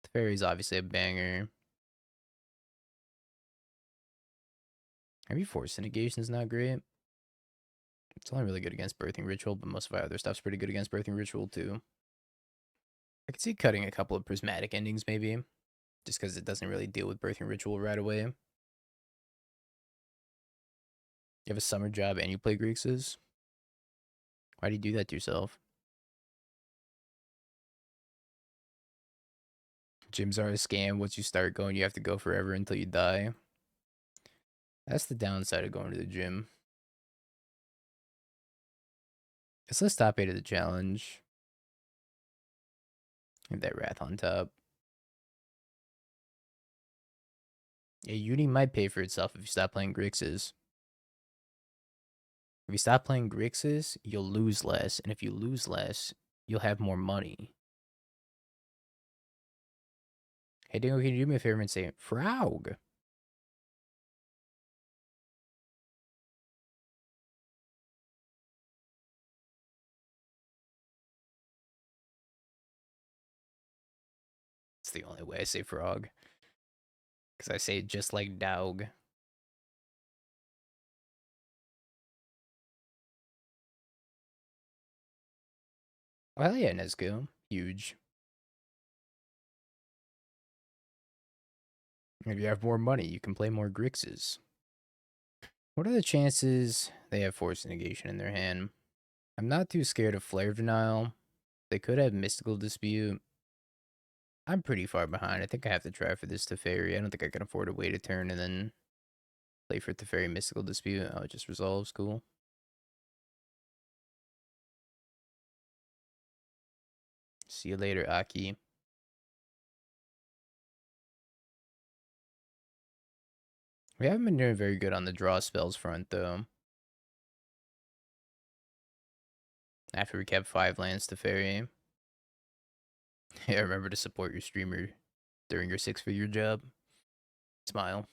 Teferi's obviously a banger. Maybe Force of Negation is not great. It's only really good against Birthing Ritual, but most of our other stuff's pretty good against Birthing Ritual too. I could see cutting a couple of Prismatic Endings maybe, just because it doesn't really deal with Birthing Ritual right away. You have a summer job and you play Grixis? Why do you do that to yourself? Gyms are a scam. Once you start going, you have to go forever until you die. That's the downside of going to the gym. Guess let's top 8 of the challenge. Have that Wrath on top. Yeah, Uni might pay for itself if you stop playing Grixis. If you stop playing Grixis, you'll lose less. And if you lose less, you'll have more money. Hey, Dingo, can you do me a favor and say, Frog? It's the only way I say frog. Because I say it just like dog. Oh, hell yeah, Nezuko. Huge. If you have more money, you can play more Grixis. What are the chances they have Force of Negation in their hand? I'm not too scared of Flare Denial. They could have Mystical Dispute. I'm pretty far behind. I think I have to try for this Teferi. I don't think I can afford to wait a turn and then play for Teferi Mystical Dispute. Oh, it just resolves. Cool. See you later, Aki. We haven't been doing very good on the draw spells front, though. After we kept 5 lands Teferi. Yeah, remember to support your streamer during your 6-figure job. Smile.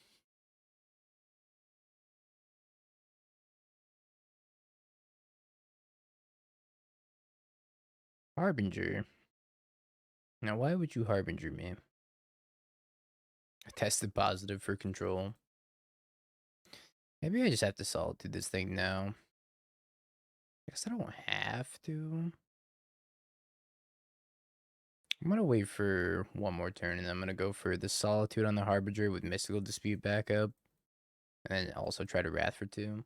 Harbinger. Now, why would you Harbinger me? I tested positive for control. Maybe I just have to Solitude this thing now. Guess I don't have to. I'm gonna wait for one more turn, and then I'm gonna go for the Solitude on the Harbinger with Mystical Dispute backup. And then also try to Wrath for 2.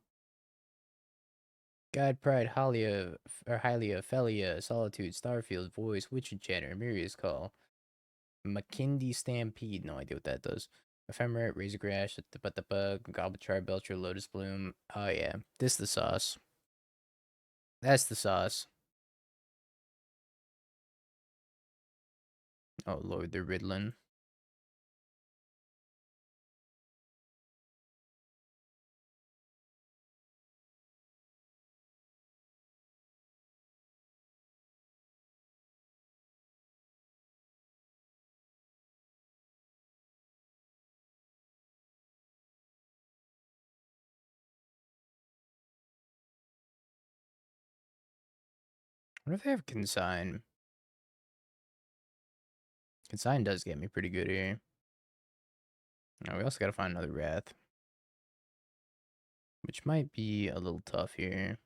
Guide, Pride, Hylia, Felia, Solitude, Starfield, Voice, Witch Enchanter, Myria's Call, McKindy Stampede, no idea what that does. Ephemerate, Razor Grash, Goblin Belcher, Lotus Bloom. Oh yeah, this the sauce. That's the sauce. Oh lord, they're riddling. What if they have Consign? Consign does get me pretty good here. Now we also gotta find another Wrath, which might be a little tough here.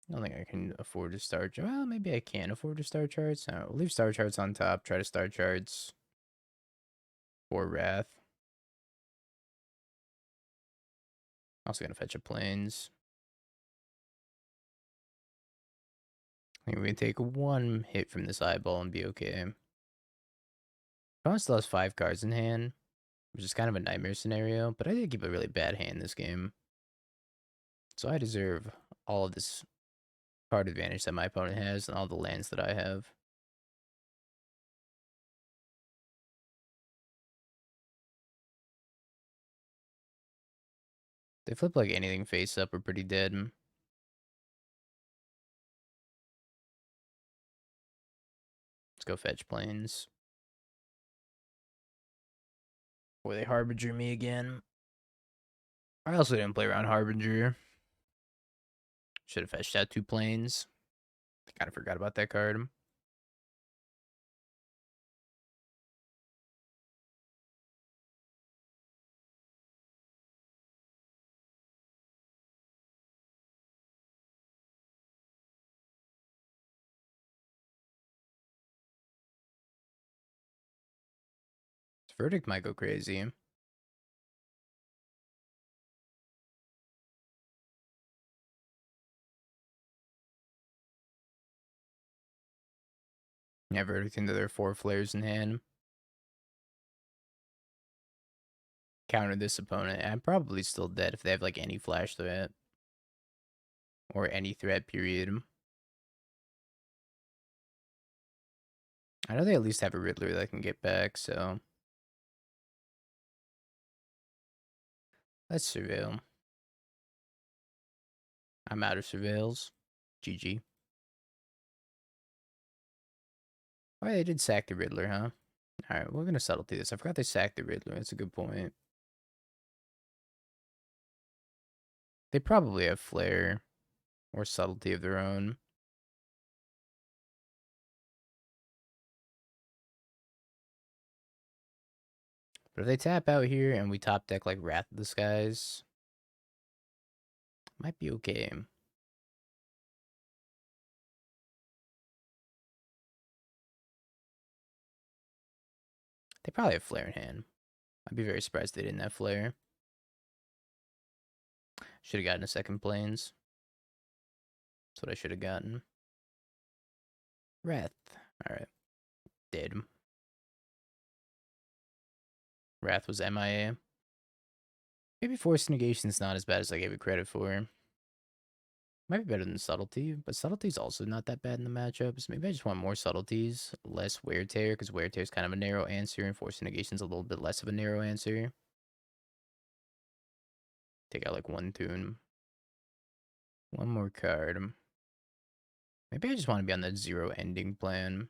I don't think I can afford to start. Well, maybe I can afford to start charts. We'll leave star charts on top. Try to start charts for Wrath. Also gonna fetch a Plains. I think we can take one hit from this eyeball and be okay. Opponent still has 5 cards in hand, which is kind of a nightmare scenario, but I did keep a really bad hand this game. So I deserve all of this card advantage that my opponent has and all the lands that I have. They flip like anything face up, are pretty dead. Let's go fetch Plains. Or they Harbinger me again. I also didn't play around Harbinger. Should have fetched out 2 Plains. Kind of forgot about that card. Verdict might go crazy. Yeah, Verdict into their 4 flares in hand. Counter this opponent. I'm probably still dead if they have like any flash threat. Or any threat, period. I know they at least have a Riddler that I can get back, so. Let's surveil. I'm out of surveils. GG. Oh, yeah, they did sack the Riddler, huh? Alright, we're gonna subtlety this. I forgot they sacked the Riddler. That's a good point. They probably have Flare or Subtlety of their own. But if they tap out here and we top deck like Wrath of the Skies, might be okay. They probably have Flare in hand. I'd be very surprised they didn't have Flare. Should have gotten a second Plains. That's what I should have gotten. Wrath. Alright. Dead. Wrath was MIA. Maybe Force of Negation is not as bad as I gave it credit for. Might be better than Subtlety, but Subtlety's also not that bad in the matchups. Maybe I just want more Subtleties, less Wear Tear, because Wear Tear is kind of a narrow answer, and Force of Negation's a little bit less of a narrow answer. Take out like one tune. One more card. Maybe I just want to be on that 0 ending plan.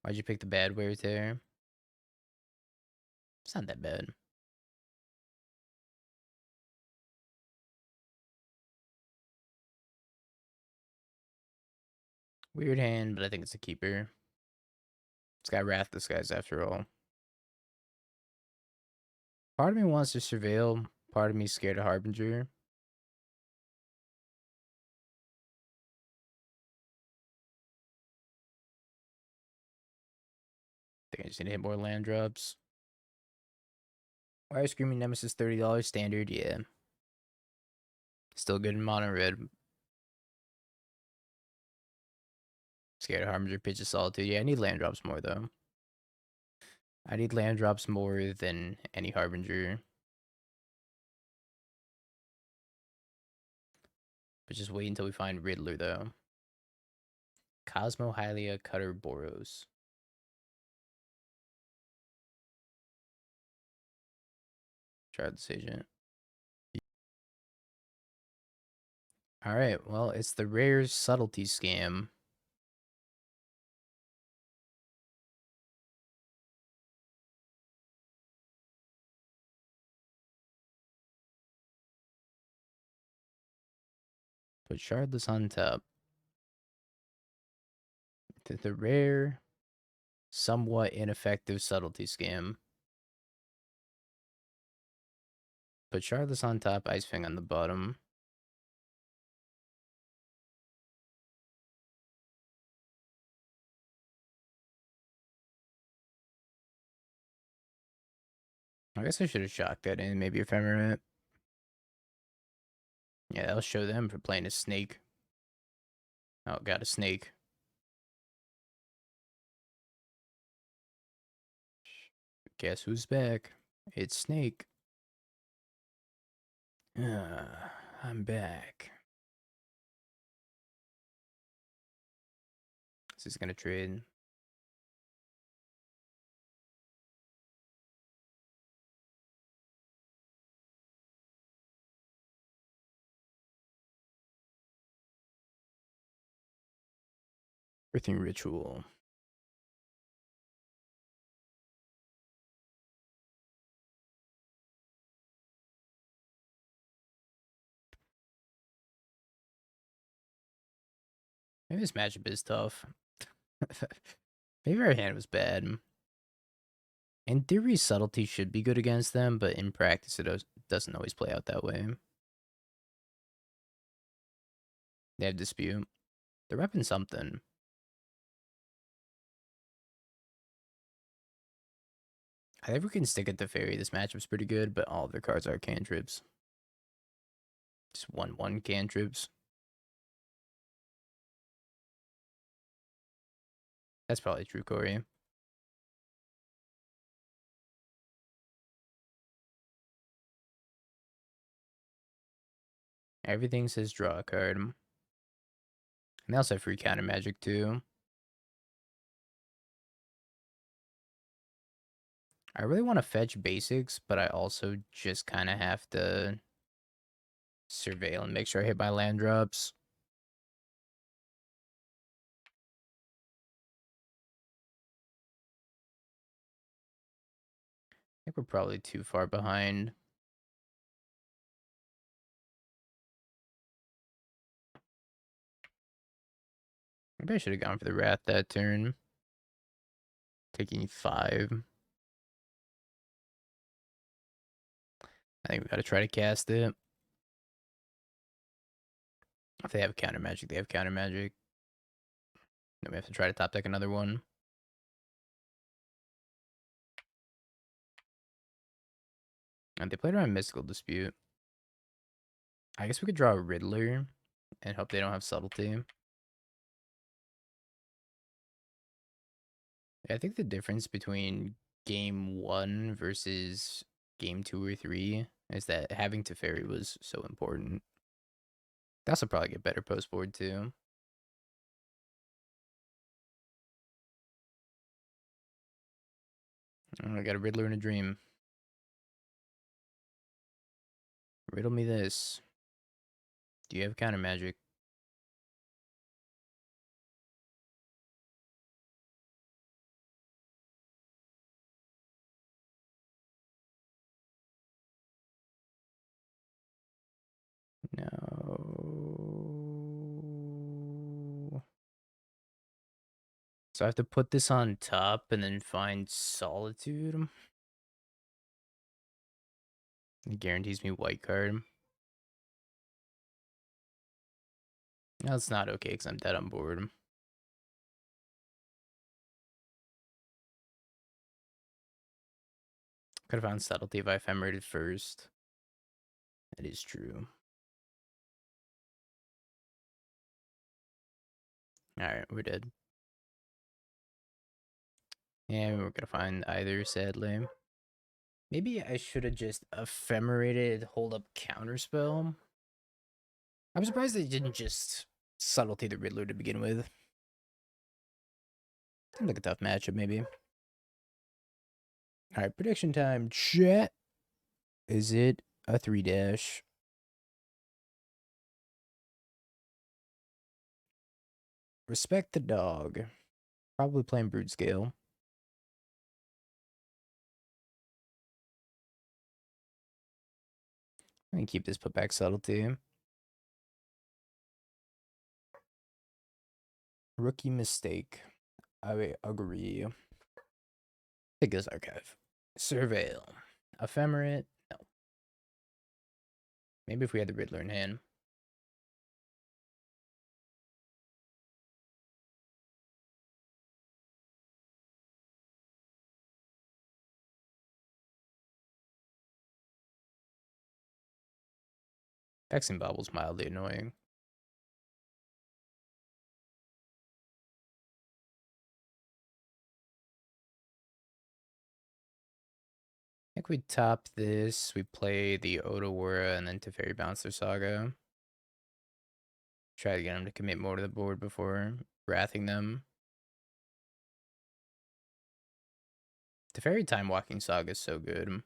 Why'd you pick the bad Wear Tear? It's not that bad. Weird hand, but I think it's a keeper. It's got Wrath Disguise after all. Part of me wants to surveil. Part of me scared of Harbinger. I think I just need to hit more land drops. Wire Screaming Nemesis $30 standard, yeah. Still good in mono red. Scared of Harbinger, Pitch of Solitude. Yeah, I need land drops more though. I need land drops more than any Harbinger. But just wait until we find Riddler though. Cosmo, Hylia, Cutter, Boros. Shardless Agent. Alright, well, it's the rare subtlety scam. Put Shardless on top. The rare, somewhat ineffective subtlety scam. Put Shardless on top, Ice Fang on the bottom. I guess I should have shocked that in, maybe Ephemerate. Yeah, that'll show them for playing a snake. Oh, got a snake. Guess who's back? It's Snake. I'm back. Is this gonna trade? Earthing Ritual. Maybe this matchup is tough. Maybe our hand was bad. In theory, Subtlety should be good against them, but in practice, it doesn't always play out that way. They have Dispute. They're repping something. I think we can stick at Teferi. This matchup's pretty good, but all of their cards are cantrips. Just 1/1 cantrips. That's probably true, Corey. Everything says draw a card. And they also have free counter magic too. I really want to fetch basics, but I also just kind of have to surveil and make sure I hit my land drops. I think we're probably too far behind. Maybe I should have gone for the Wrath that turn. Taking 5. I think we gotta try to cast it. If they have counter magic, they have counter magic. Then we have to try to top deck another one. And they played around Mystical Dispute. I guess we could draw a Riddler and hope they don't have Subtlety. I think the difference between game 1 versus game 2 or 3 is that having Teferi was so important. They also probably get better post board too. Oh, I got a Riddler in a dream. Riddle me this. Do you have counter magic? No. So I have to put this on top and then find Solitude. It guarantees me white card. No, it's not okay because I'm dead on board. Could have found Subtlety if I Ephemerated first. That is true. Alright, we're dead. Yeah, we're gonna find either, sadly. Maybe I should have just Ephemerated, hold up Counterspell. I'm surprised they didn't just Subtlety the Riddler to begin with. Seems like a tough matchup, maybe. Alright, prediction time, chat. Is it a 3-dash? Respect the dog. Probably playing Brood Scale. I can keep this put back Subtlety. Rookie mistake. I agree. Meticulous Archive. Surveil. Ephemerate. No. Maybe if we had the Riddler in hand. Hexing Bobble's mildly annoying. I think we top this. We play the Otawara and then Teferi Bouncer Saga. Try to get them to commit more to the board before wrathing them. Teferi Time Walking Saga is so good.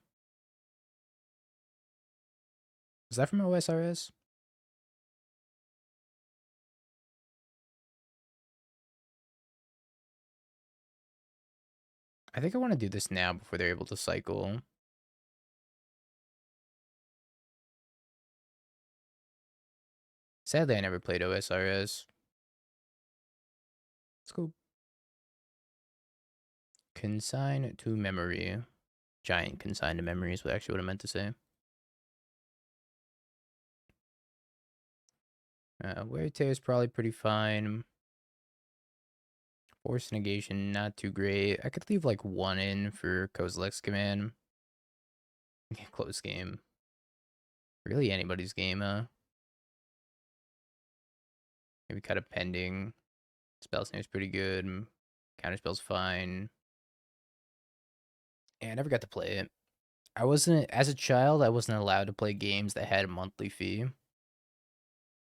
Is that from OSRS? I think I want to do this now before they're able to cycle. Sadly, I never played OSRS. Let's go. Consign to memory. Giant consign to memory is actually what I meant to say. Wear Tear is probably pretty fine. Force of Negation, not too great. I could leave like one in for Kozilek's command. Close game. Really anybody's game, Maybe cut a pending. Spell Snare's pretty good. Counterspell's fine. Yeah, I never got to play it. As a child, I wasn't allowed to play games that had a monthly fee.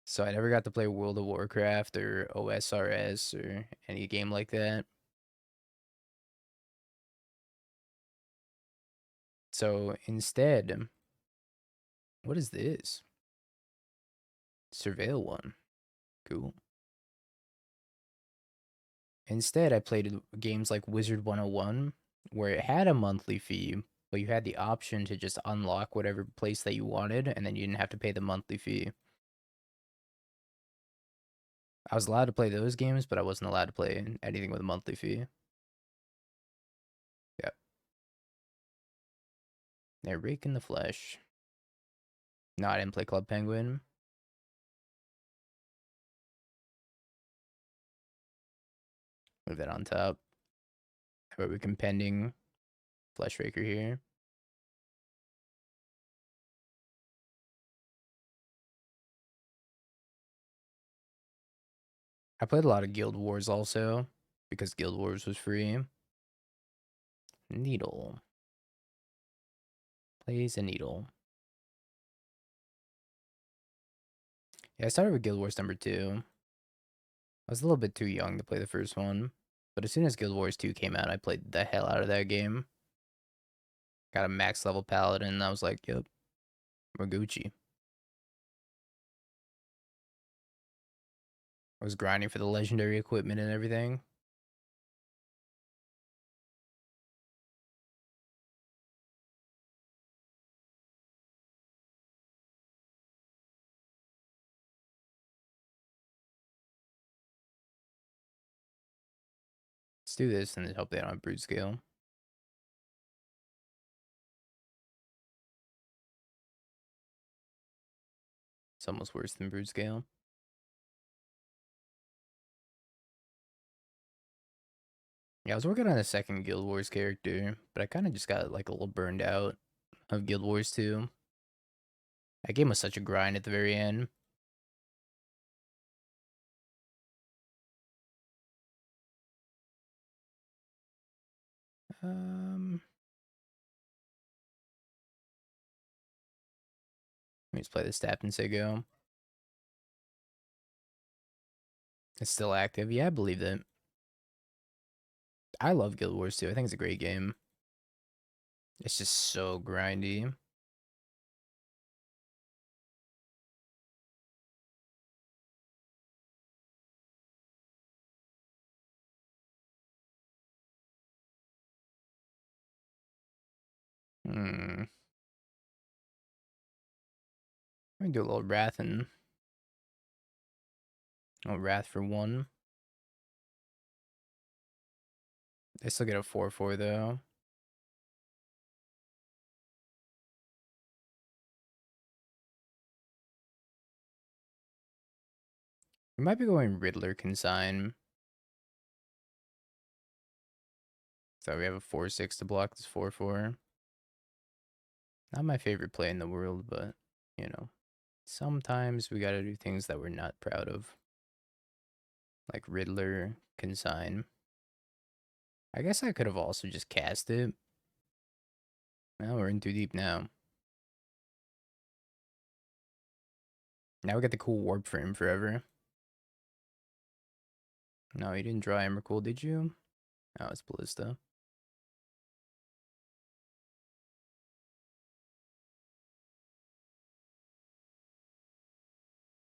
So I never got to play World of Warcraft or OSRS or any game like that. So instead, what is this? Surveil one. Cool. Instead, I played games like Wizard 101, where it had a monthly fee, but you had the option to just unlock whatever place that you wanted, and then you didn't have to pay the monthly fee. I was allowed to play those games, but I wasn't allowed to play anything with a monthly fee. Yep. They're raking the flesh. No, I didn't play Club Penguin. Move that on top. How about we can pending Flesh Raker here? I played a lot of Guild Wars also, because Guild Wars was free. Needle. Plays a needle. Yeah, I started with Guild Wars number 2. I was a little bit too young to play the first one, but as soon as Guild Wars 2 came out, I played the hell out of that game. Got a max level paladin, and I was like, yep, we're Gucci. I was grinding for the legendary equipment and everything. Let's do this and then hope they don't have Brood Scale. It's almost worse than Brood Scale. Yeah, I was working on a second Guild Wars character, but I kind of just got like a little burned out of Guild Wars 2. That game was such a grind at the very end. Let me just play the Stap and say go. It's still active. Yeah, I believe that. I love Guild Wars 2. I think it's a great game. It's just so grindy. Hmm. Let me do a little Wrath and Wrath for 1. They still get a 4/4 though. We might be going Riddler Consign. So we have a 4/6 to block this 4/4. Not my favorite play in the world, but you know, sometimes we gotta do things that we're not proud of. Like Riddler Consign. I guess I could have also just cast it. Well, we're in too deep now. Now we got the cool warp frame forever. No, you didn't draw Emrakul, did you? Oh, it's Ballista.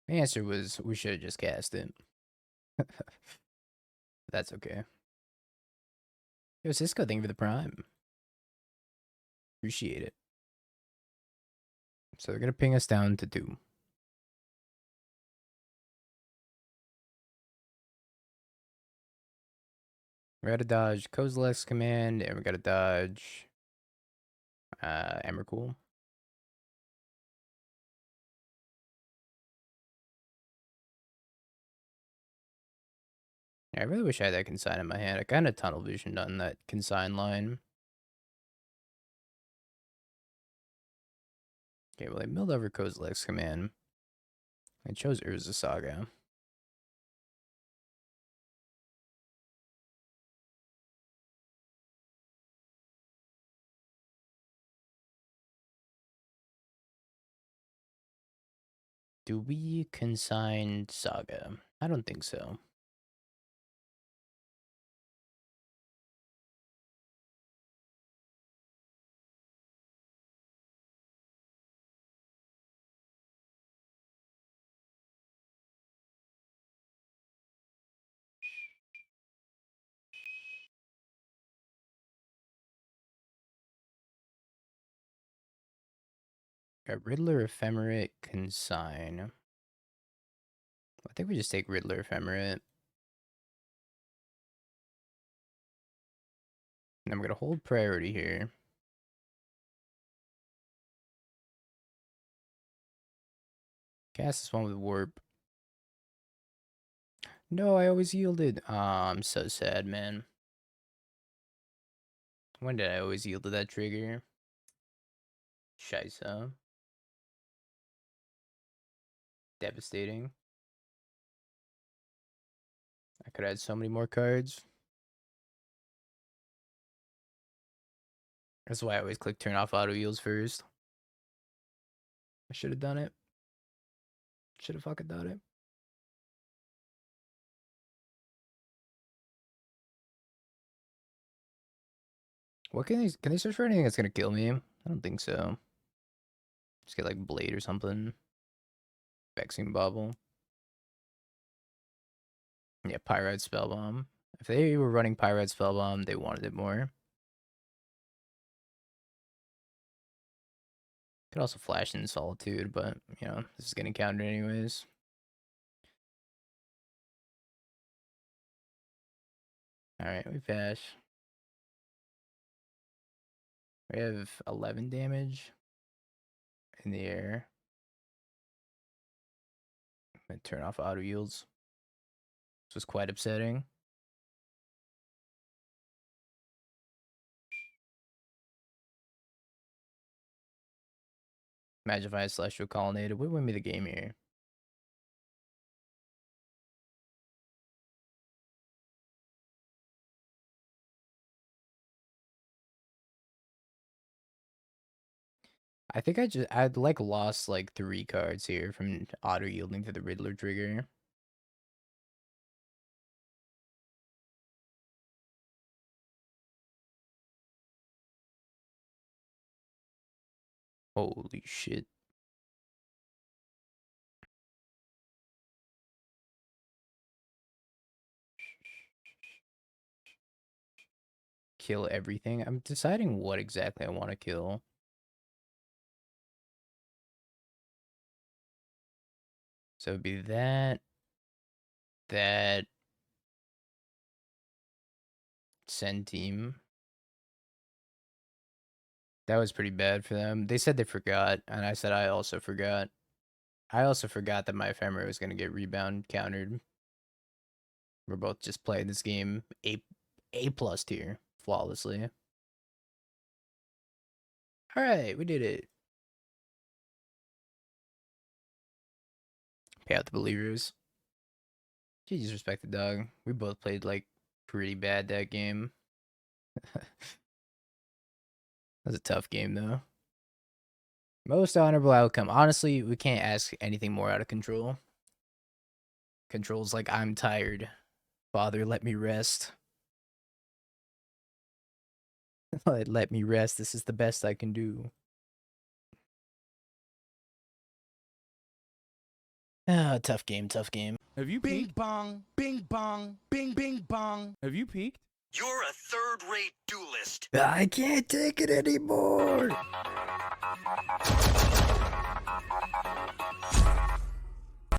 The answer was we should have just cast it. That's okay. Yo, Cisco, thank you for the prime. Appreciate it. So they're gonna ping us down to 2. We gotta dodge Kozilek's command, and we gotta dodge Emrakul. Yeah, I really wish I had that Consign in my hand. I kind of tunnel visioned on that Consign line. Okay, well, I milled over Kozilek's command. I chose Urza Saga. Do we consign Saga? I don't think so. Got Riddler, Ephemerate, Consign. I think we just take Riddler, Ephemerate. And I'm going to hold priority here. Cast this one with Warp. No, I always yielded. I'm so sad, man. When did I always yield to that trigger? Scheisse. Devastating. I could add so many more cards. That's why I always click turn off auto yields first. I should have done it. Should have fucking done it. What can they search for anything that's gonna kill me? I don't think so. Just get like Blade or something. Vexing Bauble. Yeah, Pyrite Spellbomb. If they were running Pyrite Spellbomb, they wanted it more. Could also flash in Solitude, but, you know, this is getting countered anyways. Alright, we pass. We have 11 damage in the air. I'm gonna turn off auto yields. This was quite upsetting. Imagine if I had Celestial Colonnade, it would win me the game here. I think I'd like lost like 3 cards here from auto yielding to the Riddler trigger. Holy shit. Kill everything. I'm deciding what exactly I want to kill. So it'd be that, send team. That was pretty bad for them. They said they forgot, and I said I also forgot. I also forgot that my Ephemerate was going to get rebound countered. We're both just playing this game A plus tier flawlessly. All right, we did it. Pay out the believers. GG's respected, dog. We both played like pretty bad that game. That was a tough game though. Most honorable outcome. Honestly, we can't ask anything more out of control. Control's like, I'm tired. Father, let me rest. Let me rest. This is the best I can do. Ah, tough game, tough game. Have you Bing peaked? bong, bing bong, bing bing bong. Have you peaked? You're a third-rate duelist. I can't take it anymore.